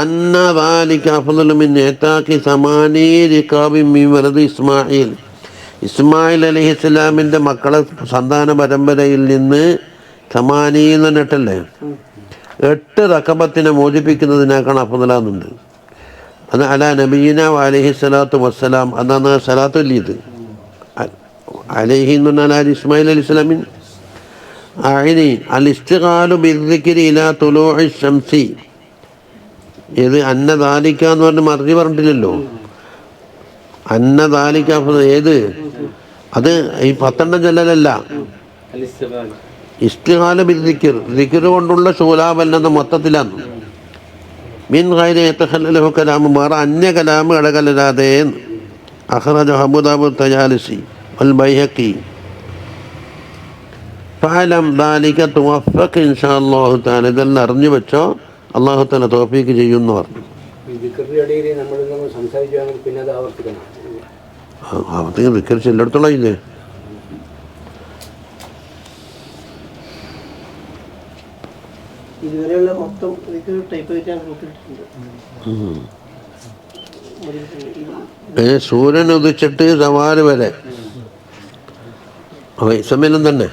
അന്ന ദാലിക അഫ്ളലു മിൻ ഇഅതാഖി 8 റിഖാബിൻ മിൻ വലദി ഇസ്മാഈൽ, ഇസ്മായിൽ അലൈഹിസ്സലാമിൻ്റെ മക്കളെ സന്താന പരമ്പരയിൽ നിന്ന് 8 8 റഖബത്തിനെ മോചിപ്പിക്കുന്നതിനേക്കാണ് അഫ്ളലാന്നുണ്ട്. അത് അലാ നബീന അലൈഹി സ്വലാത്തു വസ്സലാം, അതാണ് സലാത്തു ലീത് അലൈഹി എന്ന് പറഞ്ഞാൽ അലി ഇസ്മായിൽ അലൈഹി സ്വലാമിൻ. അഇനി അൽ ഇസ്തിഗാലു ബിദ്ദിക്രി ഇലാ തുലൂഇ ശംസി, ഇത് അന്ന ദാലിക എന്ന് പറഞ്ഞ് മറിഞ്ഞ് പറഞ്ഞിട്ടില്ലല്ലോ. അന്ന ദാലിക ഏത്, അത് ഈ 10 ചെല്ലലല്ല. ഇസ്തിഗാല ബിദ്ദിക്ർ, ദിക്ർ കൊണ്ടുള്ള ശൂലാവല്ലെന്ന മൊത്തത്തിലാണ്. മിൻ ഗൈരി യതഖല്ലലഹു കലാമു, വേറെ അന്യ കലാമ് ഇടകലരാതെ. അഖ്റജഹു അബൂ ദാവൂദ് തയാലിസി വൽ ബൈഹഖി. ഫഅലം ദാലിക തുവഫഖ് ഇൻഷാ അല്ലാഹു തആല. ഇതെല്ലാം അറിഞ്ഞു വെച്ചോ, അല്ലാഹു തആല തൗഫീഖ് ചെയ്യുമെന്ന് പറഞ്ഞു. ആവർത്തിക്കാൻ വിക്കരിച്ച് എല്ലായിടത്തോളം ഇല്ലേ? ഇതുവരെയുള്ള മൊത്തം ഇതിക്ക് ടൈപ്പ് ചെയ്തിട്ട് ഗ്രൂപ്പിലിട്ടുണ്ട്. സൂര്യൻ ഉദിച്ചിട്ട് സവാല് വരെ സമയം തന്നെ